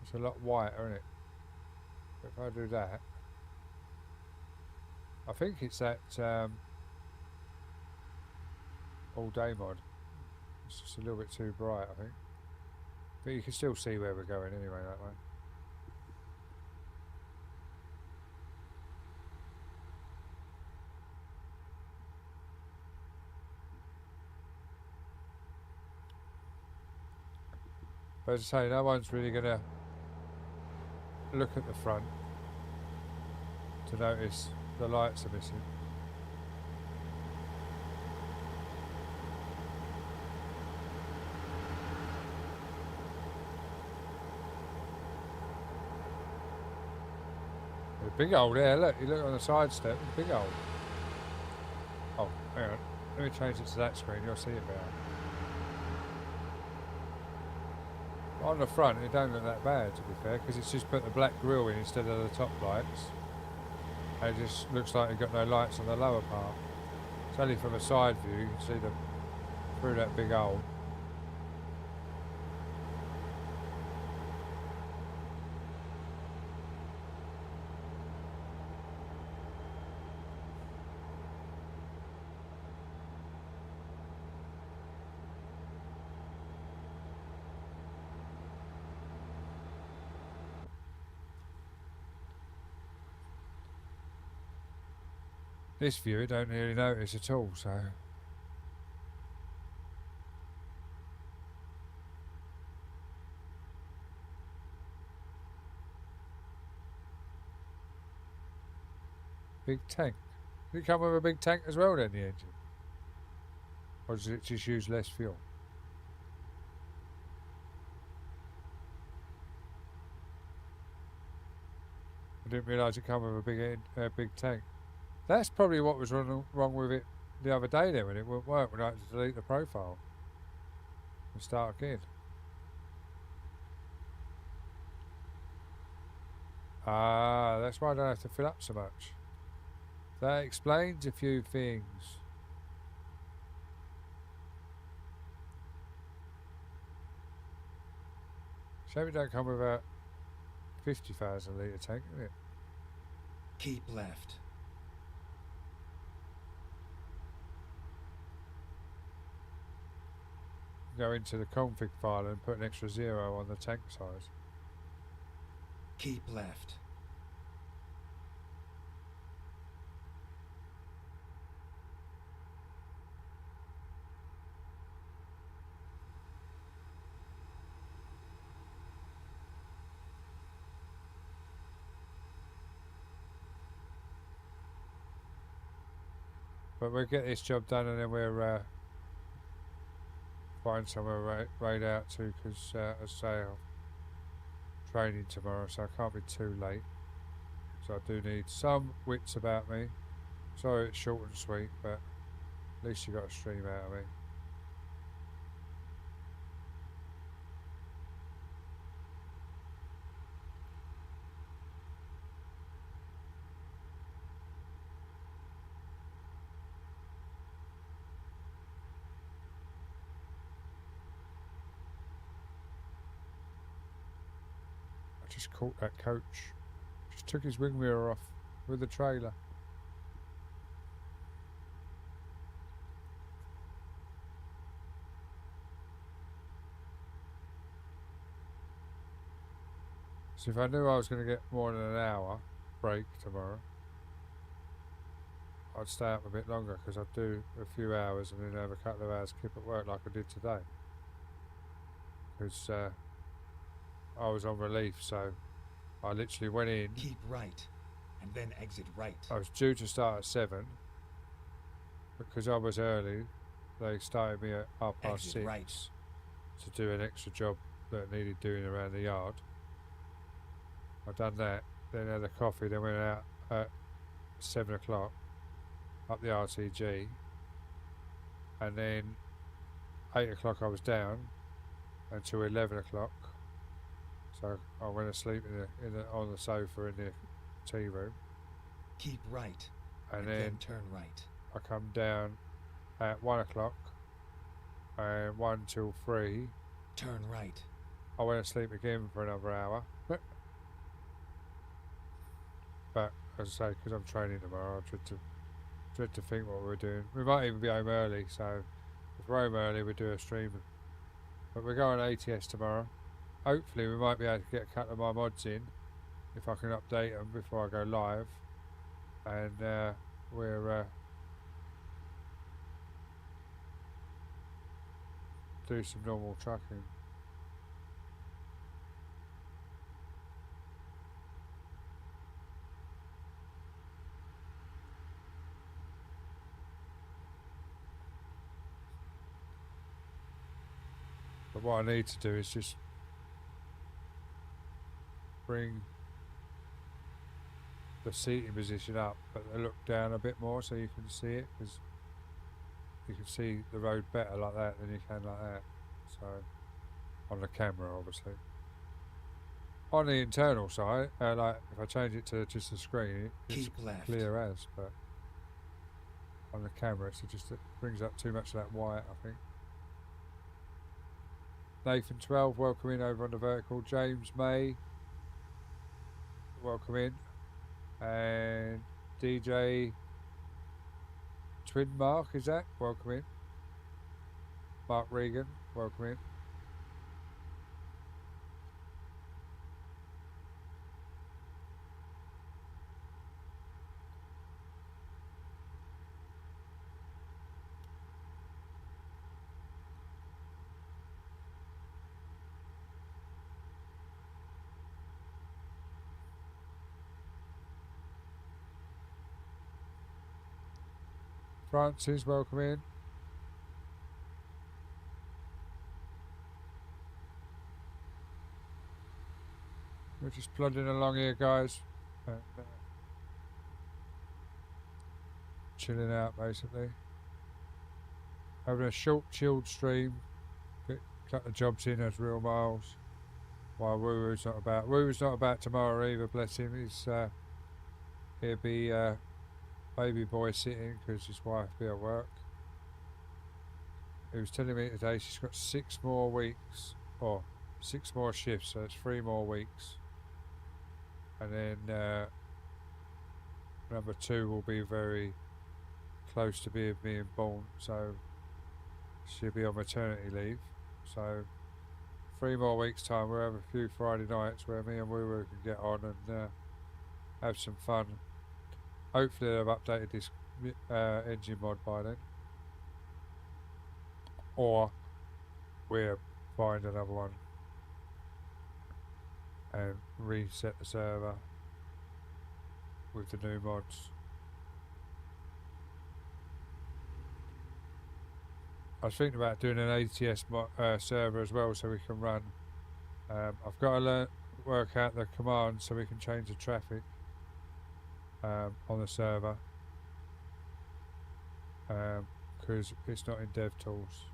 It's a lot whiter, isn't it? But if I do that, I think it's that all day mod. It's just a little bit too bright, I think. But you can still see where we're going anyway that way. But as I say, no one's really going to look at the front to notice the lights are missing. The big old there, look, you look on the side step, big old. Oh, hang on, let me change it to that screen, you'll see it better. On the front, it don't look that bad, to be fair, because it's just put the black grille in instead of the top lights. And it just looks like you've got no lights on the lower part. It's only from a side view, you can see them through that big hole. This view, I don't really notice at all, so. Big tank. Did it come with a big tank as well then, the engine? Or does it just use less fuel? I didn't realise it come with a big tank. That's probably what was wrong with it the other day then when it wouldn't work, when I had to delete the profile and start again. Ah, that's why I don't have to fill up so much. That explains a few things. Shame it don't come with a 50,000 litre tank, isn't it? Keep left. Go into the config file and put an extra 0 on the tank size. Keep left. But we'll get this job done and then we'll find somewhere raid out to, because as I say, I'm training tomorrow, so I can't be too late. So I do need some wits about me. Sorry it's short and sweet, but at least you got a stream out of me. Just caught that coach. Just took his wing mirror off with the trailer. So if I knew I was going to get more than an hour break tomorrow, I'd stay up a bit longer, because I'd do a few hours and then have a couple of hours keep at work like I did today. Because I was on relief, so I literally went in. Keep right, and then exit right. I was due to start at 7, because I was early. They started me at 6:30. Exit right. to do an extra job that needed doing around the yard. I've done that, then had a coffee, then went out at 7 o'clock up the RTG, and then 8 o'clock I was down until 11 o'clock. So I went to sleep on the sofa in the tea room, Keep right. and then then turn right. I come down at 1 o'clock, and 1 till 3 Turn right. I went to sleep again for another hour. But as I say, because I'm training tomorrow, I dread to think what we're doing. We might even be home early, so if we're home early, we do a stream. But we're going ATS tomorrow. Hopefully, we might be able to get a couple of my mods in if I can update them before I go live. And we're do some normal trucking. But what I need to do is just bring the seating position up, but look down a bit more so you can see it, because you can see the road better like that than you can like that. So on the camera, obviously. On the internal side, like if I change it to just the screen, it's Keep left. clear as, but on the camera, it brings up too much of that white, I think. Nathan 12, welcome in over on the vertical. James May, welcome in. And DJ Twin Mark, is that? Welcome in. Mark Regan, welcome in. Francis, welcome in. We're just plodding along here, guys. And, chilling out, basically. Having a short, chilled stream. Get a couple of jobs in as real miles. While Woo-Woo's not about. Woo-Woo's not about tomorrow either, bless him. He'll be baby boy sitting because his wife be at work. He was telling me today she's got 6 more weeks, or 6 more shifts, so it's 3 more weeks. And then number 2 will be very close to being born, so she'll be on maternity leave. So 3 more weeks time we'll have a few Friday nights where me and Woo-Woo can get on and have some fun. Hopefully they've updated this engine mod by then. Or we'll find another one and reset the server with the new mods. I was thinking about doing an ATS server as well so we can run. I've got to work out the commands so we can change the traffic on the server, because it's not in DevTools.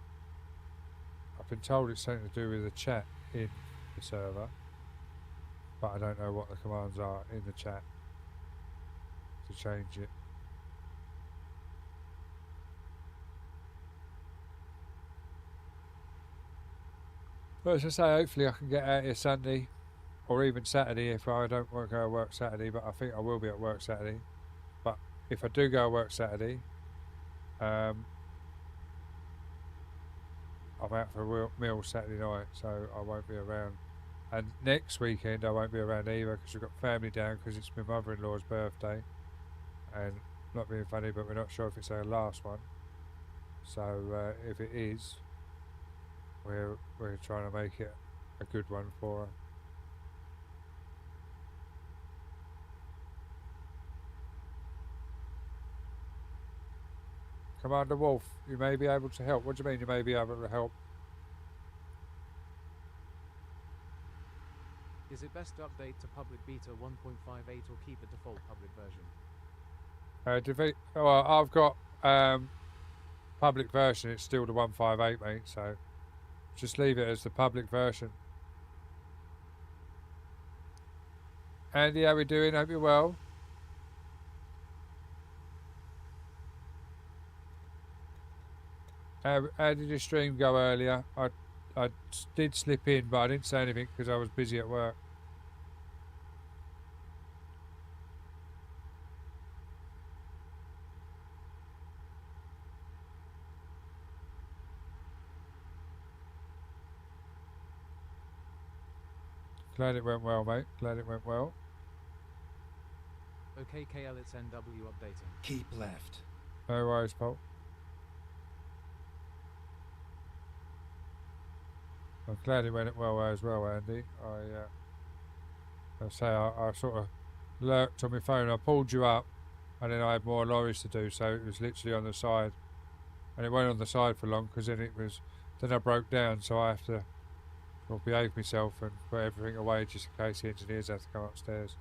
I've been told it's something to do with the chat in the server, but I don't know what the commands are in the chat to change it. But as I say, hopefully I can get out here Sunday or even Saturday if I don't want to go to work Saturday, but I think I will be at work Saturday. But if I do go to work Saturday, I'm out for a meal Saturday night, so I won't be around. And next weekend I won't be around either because we've got family down because it's my mother-in-law's birthday. And not being funny, but we're not sure if it's our last one. So if it is, we're trying to make it a good one for her. Commander Wolf, you may be able to help. What do you mean you may be able to help? Is it best to update to public beta 1.58 or keep it default public version? Well, I've got public version. It's still the 158, mate. So just leave it as the public version. Andy, how we doing? Hope you're well. How did your stream go earlier? I did slip in, but I didn't say anything because I was busy at work. Glad it went well, mate. Glad it went well. Okay, KL, it's NW updating. Keep left. No worries, Paul. I'm glad it went well as well, Andy. I sort of lurked on my phone. I pulled you up, and then I had more lorries to do, so it was literally on the side. And it went on the side for long because then I broke down, so I have to behave myself and put everything away just in case the engineers have to come upstairs.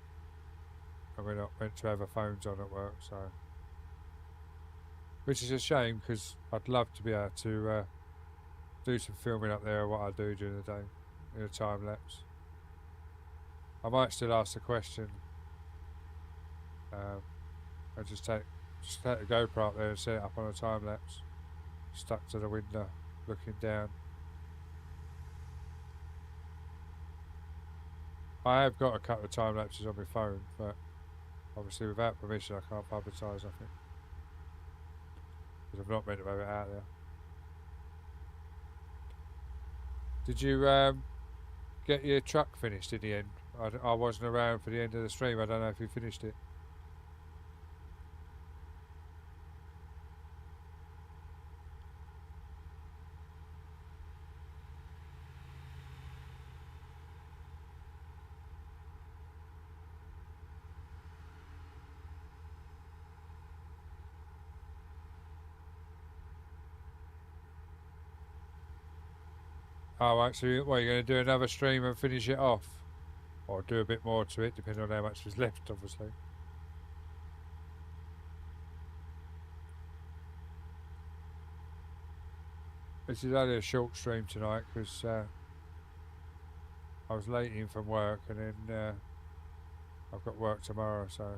And we're not meant to have our phones on at work, so. Which is a shame because I'd love to be able to do some filming up there of what I do during the day in a time lapse. I might still ask the question. I just take the GoPro up there and set it up on a time lapse, stuck to the window, looking down. I have got a couple of time lapses on my phone, but obviously without permission I can't publicise nothing because I'm not meant to have it out there. Did you get your truck finished in the end? I wasn't around for the end of the stream. I don't know if you finished it. Alright, so you're going to do another stream and finish it off? Or do a bit more to it, depending on how much is left, obviously. This is only a short stream tonight, because I was late in from work, and then I've got work tomorrow, so... By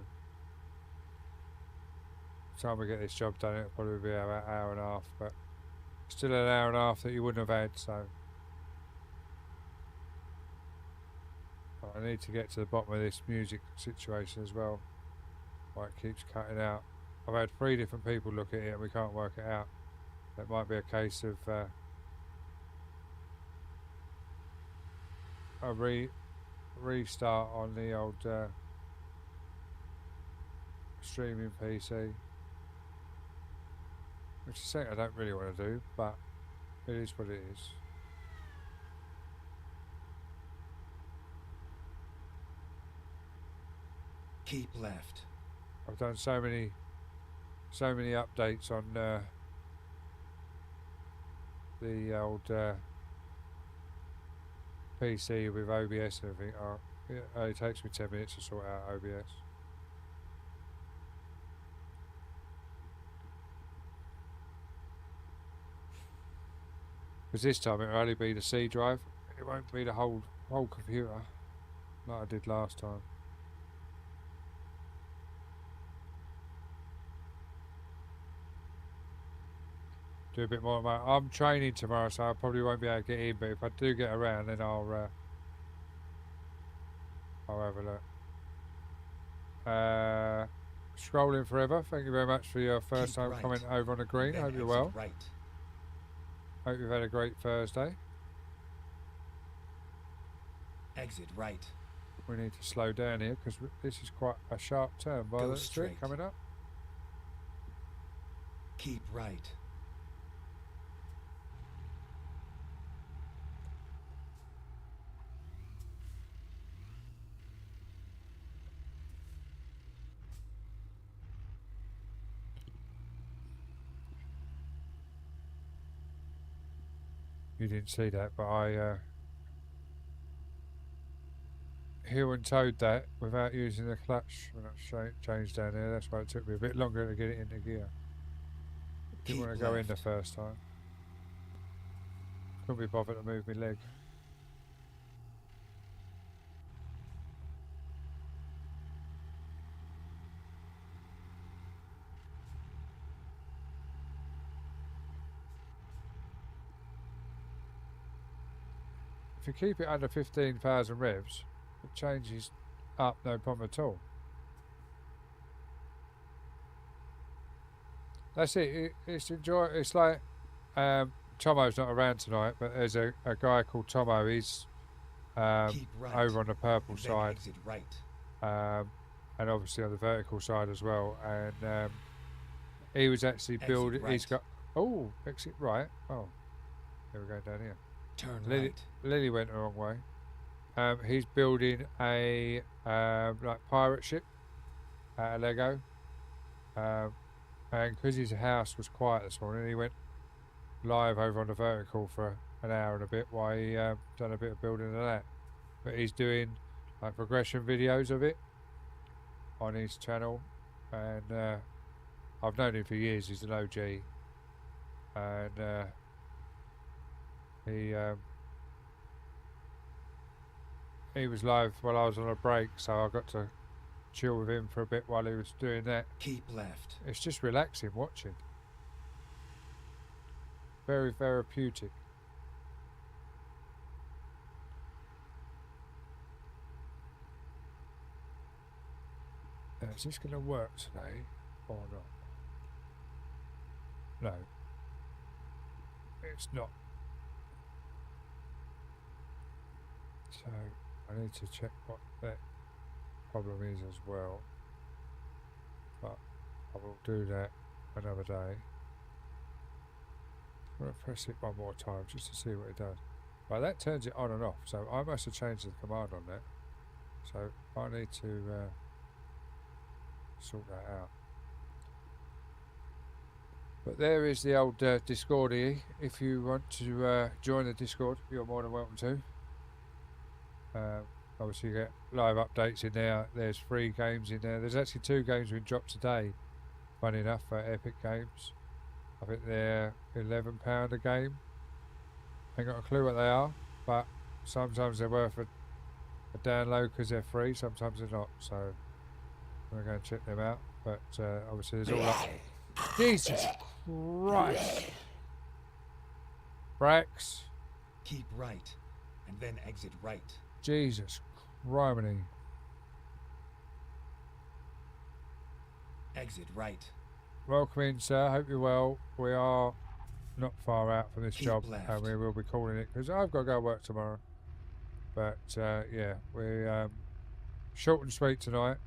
the time we get this job done, it'll probably be about an hour and a half, but... Still an hour and a half that you wouldn't have had, so... I need to get to the bottom of this music situation as well. Why it keeps cutting out. I've had 3 different people look at it and we can't work it out. It might be a case of a restart on the old streaming PC. Which is something I don't really want to do, but it is what it is. Keep left. I've done so many updates on the old PC with OBS and everything. It only takes me 10 minutes to sort out OBS. Because this time it'll only be the C drive. It won't be the whole computer like I did last time. Do a bit more. I'm training tomorrow, so I probably won't be able to get in. But if I do get around, then I'll have a look. Scrolling forever. Thank you very much for your first time comment over on the green. Then Hope you're exit well. Right. Hope you've had a great Thursday. Exit right. We need to slow down here because this is quite a sharp turn by Go the street straight. coming up. Keep right. You didn't see that, but I heel and toed that without using the clutch when I changed down there. That's why it took me a bit longer to get it into gear. Didn't Keep want to go in the left. first time. Couldn't be bothered to move my leg. If you keep it under 15,000 revs, it changes up no problem at all. That's it. It's enjoy. It's like Tomo's not around tonight, but there's a guy called Tomo. He's Keep right. over on the purple and then side, exit right. and obviously on the vertical side as well. And he was actually Exit building. He's right. got exit right. Oh, here we go down here. Turn Lily, right. Lily went the wrong way. He's building a like pirate ship out of Lego, and because his house was quiet this morning, he went live over on the vertical for an hour and a bit while he done a bit of building of that. But he's doing like progression videos of it on his channel, and I've known him for years. He's an OG, and he was live while I was on a break, so I got to chill with him for a bit while he was doing that. Keep left. It's just relaxing watching. Very therapeutic. Now, is this going to work today or not? No. It's not. So I need to check what that problem is as well. But I will do that another day. I'm going to press it one more time just to see what it does. Right, that turns it on and off, so I must have changed the command on that. So I need to sort that out. But there is the old Discordy. If you want to join the Discord, you're more than welcome to. Obviously you get live updates in there. There's free games in there. There's actually 2 games been dropped today, funny enough, for Epic Games. I think they're £11 a game. Ain't got a clue what they are, but sometimes they're worth a download because they're free, sometimes they're not, so I'm going to go and check them out. But obviously there's all that. Jesus Christ! Brax! Keep right. And then exit right. Jesus criminy. Exit right. Welcome in, sir. Hope you're well. We are not far out from this Keep job, left. and we will be calling it because I've got to go work tomorrow. But yeah, we're short and sweet tonight.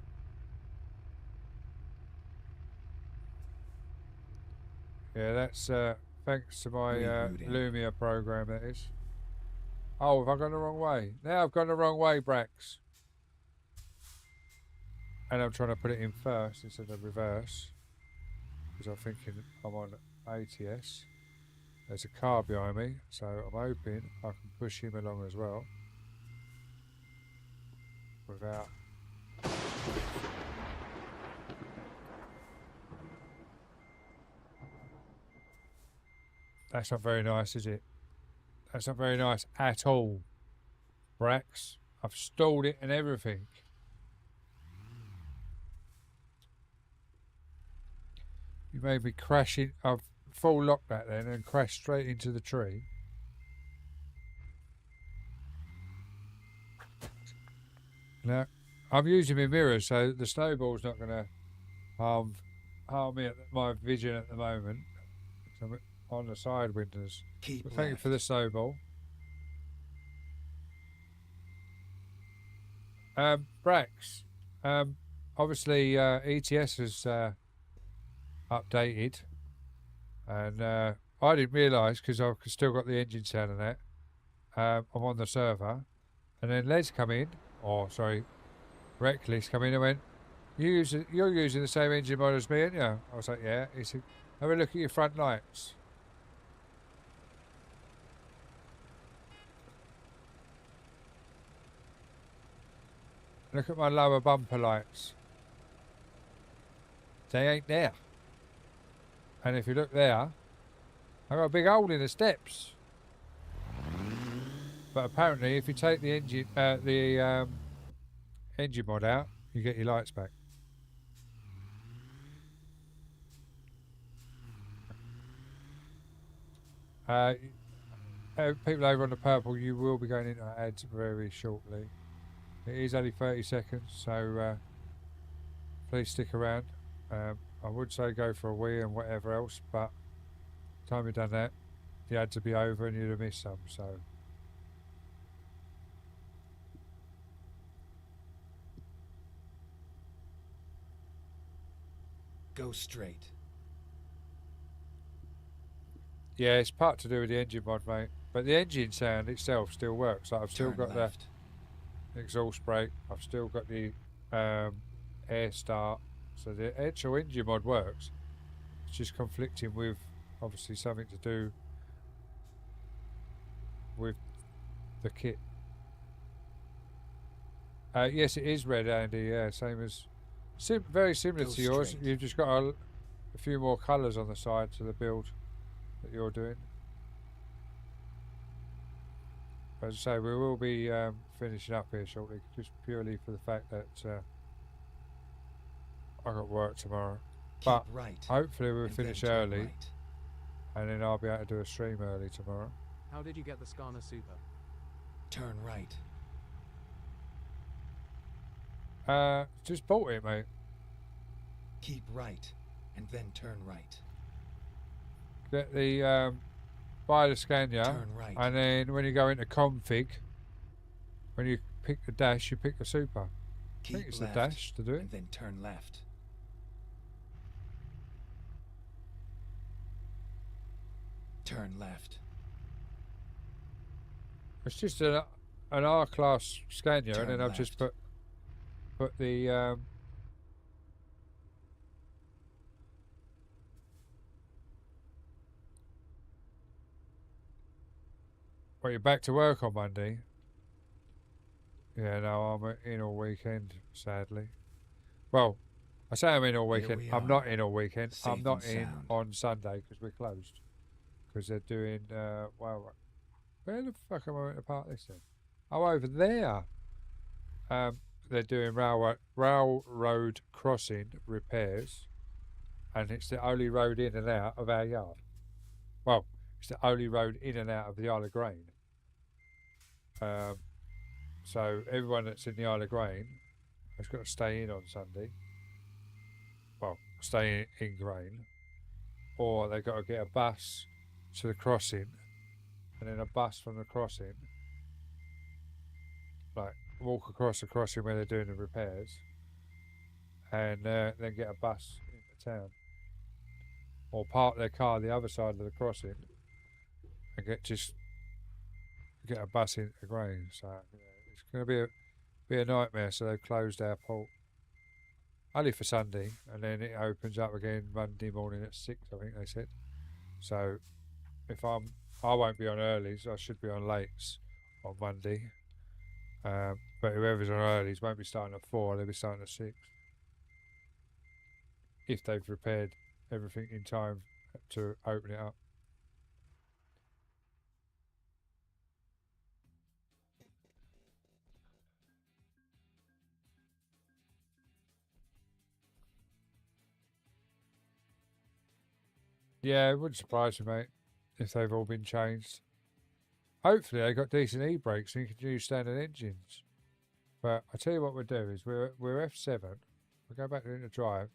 Yeah, that's thanks to my Rebooting. Lumia program, that is. Oh, have I gone the wrong way? Now I've gone the wrong way, Brax. And I'm trying to put it in first instead of reverse. Because I'm thinking I'm on ATS. There's a car behind me, so I'm hoping I can push him along as well. Without... That's not very nice, is it? That's not very nice at all, Brax. I've stalled it and everything. You made me crash in. I've full locked that then and crashed straight into the tree. Now, I'm using my mirror, so the snowball's not going to harm me at my vision at the moment. So I'm on the side windows. Keep But left. thank you for the snowball. Brax, obviously ETS has updated, and I didn't realise because I've still got the engine sound and that. I'm on the server, and then Les come in, or sorry, Reckless come in and went, you're using the same engine model as me, aren't you? I was like, yeah. He said, have a look at your front lights. Look at my lower bumper lights. They ain't there. And if you look there, I got a big hole in the steps. But apparently, if you take the engine mod out, you get your lights back. People over on the purple, you will be going into ads very shortly. It is only 30 seconds, so please stick around. I would say go for a wee and whatever else, but time you've done that, the ads will be over and you'd have missed some, so. Go straight. Yeah, it's part to do with the engine mod, mate. But the engine sound itself still works. Like I've still Turn got left. the exhaust brake. I've still got the air start. So the actual engine mod works. It's just conflicting with obviously something to do with the kit. Yes, it is red, Andy. Yeah, same as very similar Go to yours. straight. You've just got a few more colours on the side to the build that you're doing. As I say, we will be finishing up here shortly, just purely for the fact that I got work tomorrow. Keep But right. hopefully we'll and then finish turn early, right. and then I'll be able to do a stream early tomorrow. How did you get the Scana Super? Turn right. Just bought it, mate. Keep right, and then turn right. Get the buy the Scania, Turn right. and then when you go into config, when you pick the dash, you pick the Super. I Keep think it's left, the dash to do it. and then turn left. Turn left. It's just an R-Class Scania, Turn and then I've just left. put the well, you're back to work on Monday. Yeah, no, I'm in all weekend, sadly. Well, I say I'm in all Here weekend. we I'm are, not in all weekend. I'm safe not and in sound. on Sunday because we're closed. Because they're doing, well, where the fuck am I going to park this then? Oh, over there. They're doing railroad crossing repairs, and it's the only road in and out of our yard. Well, it's the only road in and out of the Isle of Grain. So everyone that's in the Isle of Grain has got to stay in on Sunday. Well, stay in Grain, or they've got to get a bus to the crossing, and then a bus from the crossing, like walk across the crossing where they're doing the repairs, and then get a bus into town, or park their car the other side of the crossing and get a bus into Grain. So yeah, it's going to be a nightmare. So they've closed our port only for Sunday, and then it opens up again Monday morning at 6, I think they said. So if I won't be on earlys, I should be on lates on Monday. But whoever's on earlys won't be starting at 4, they'll be starting at 6. If they've repaired everything in time to open it up. Yeah, it wouldn't surprise me, mate, if they've all been changed. Hopefully they got decent e-brakes and you can use standard engines. But I tell you what we'll do is we're F7. We'll go back into drive.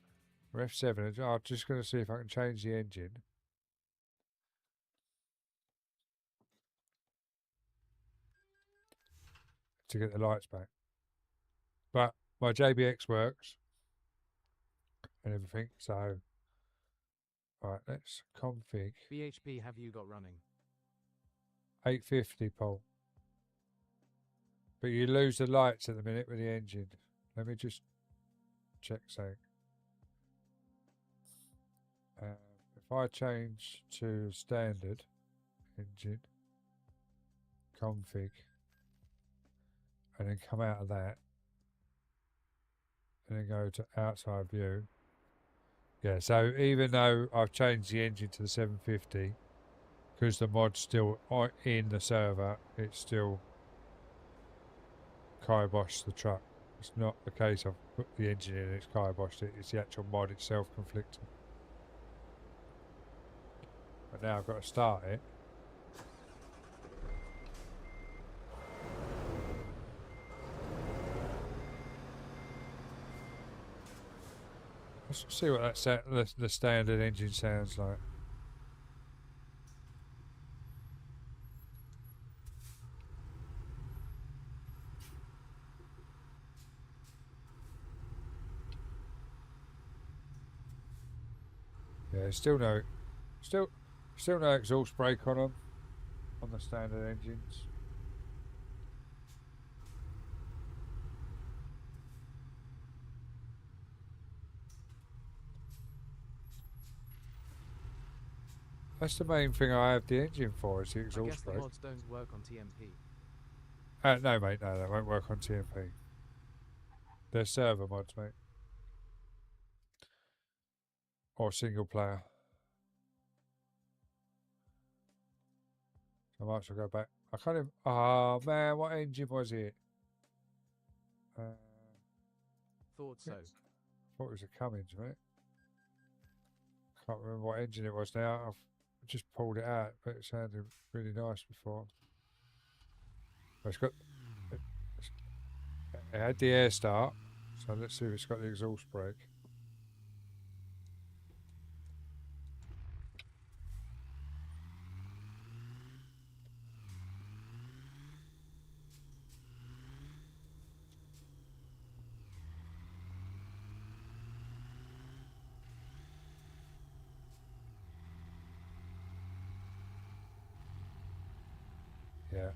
We're F7 and I'm just going to see if I can change the engine. To get the lights back. But my JBX works and everything, so right, let's config BHP have you got running? 850 Paul. But you lose the lights at the minute with the engine. Let me just check something. If I change to standard engine config and then come out of that, and then go to outside view. Yeah, so even though I've changed the engine to the 750, because the mod's still in the server, it's still kiboshed the truck. It's not the case I've put the engine in and it's kiboshed it, it's the actual mod itself conflicting. But now I've got to start it. Let's see what the standard engine sounds like. Yeah, still no exhaust brake on them, on the standard engines. That's the main thing I have the engine for, is the I guess exhaust the brake. mods don't work on TMP. No mate, no, that won't work on TMP. They're server mods, mate. Or single player. I might as well go back. I can't even... Oh man, what engine was it? Thought so. I thought it was a Cummins, mate. Can't remember what engine it was now. I've just pulled it out, but it sounded really nice before. It's got... It had the air start, so let's see if it's got the exhaust brake. Yeah,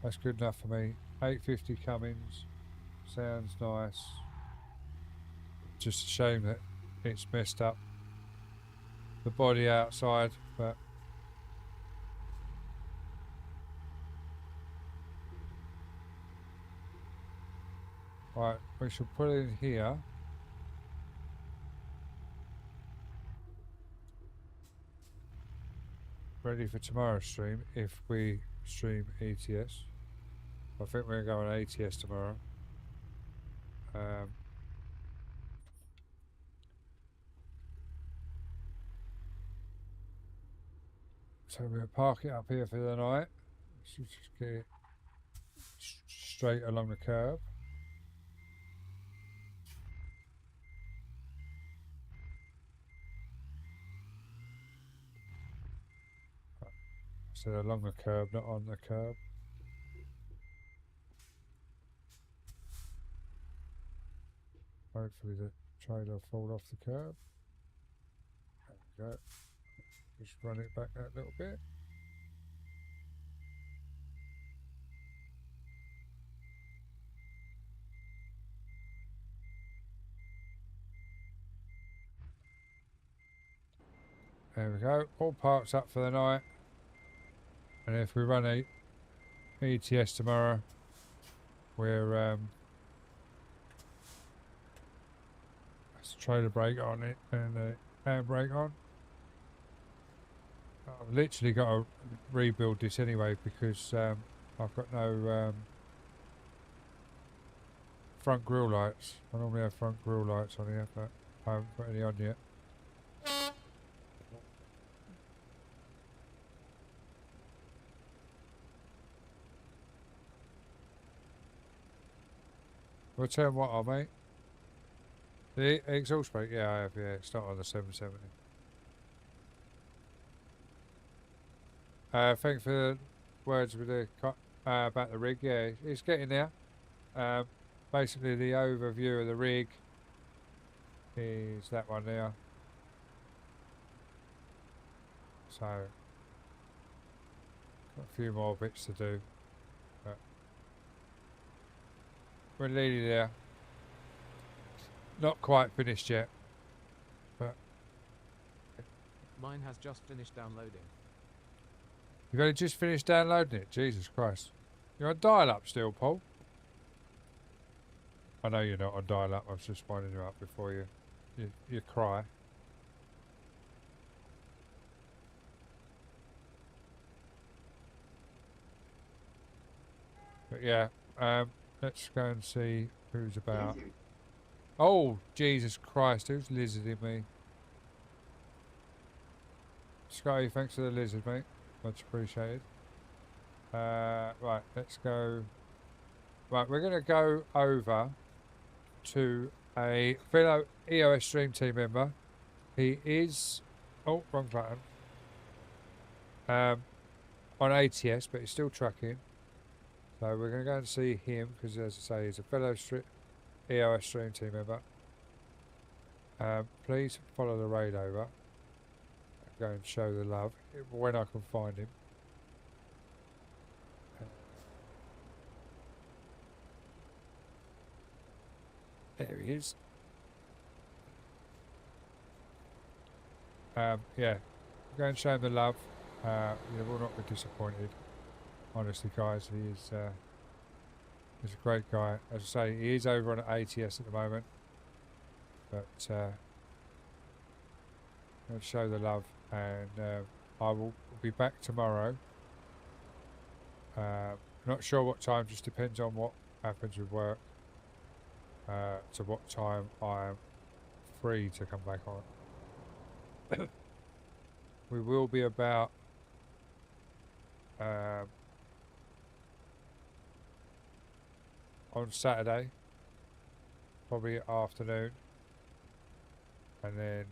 that's good enough for me. 850 Cummins, sounds nice. Just a shame that it's messed up the body outside, but right, we shall put it in here. Ready for tomorrow's stream if we stream ETS. I think we're going to go on ATS tomorrow. So we'll park it up here for the night. So just get it straight along the curb. So along the curb, not on the curb. Hopefully the trailer will fall off the curb. There we go. Just run it back that little bit. There we go. All parts up for the night. And if we run a ETS tomorrow, we're that's the trailer brake on it and the handbrake on. I've literally got to rebuild this anyway because I've got no front grille lights. I normally have front grille lights on here, but I haven't put any on yet. We'll turn what on, mate? The exhaust brake? Yeah, I have, yeah. It's not on the 770. Thanks for the words with the about the rig. Yeah, it's getting there. Basically, the overview of the rig is that one there. So, got a few more bits to do. But we're nearly there. Not quite finished yet. But Mine has just finished downloading. you've only just finished downloading it? Jesus Christ. You're on dial-up still, Paul? I know you're not on dial-up. I was just winding you up before you cry. But yeah, let's go and see who's about. Oh, Jesus Christ, who's lizarding me? Scotty, thanks for the lizard, mate. Much appreciated. Right, let's go. Right, we're going to go over to a fellow EOS Stream Team member. He is... Oh, wrong button. On ATS, but he's still trucking. So we're going to go and see him, because as I say, he's a fellow EOS Stream Team member. Please follow the raid over. Go and show the love when I can find him. There he is. Yeah, go and show him the love. You will not be disappointed. Honestly, guys, he's a great guy. As I say, he is over on ATS at the moment, but let's show the love, and I will be back tomorrow. Not sure what time, just depends on what happens with work. To what time I am free to come back on. We will be about on Saturday, probably afternoon, and then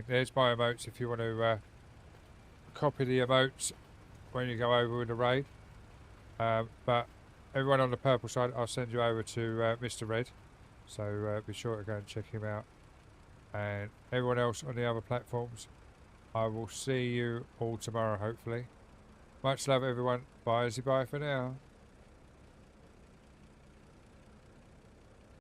there's my emotes if you want to copy the emotes when you go over with the raid. But everyone on the purple side, I'll send you over to Mr. Red, so be sure to go and check him out. And everyone else on the other platforms, I will see you all tomorrow, hopefully. Much love, everyone. Bye, bye for now.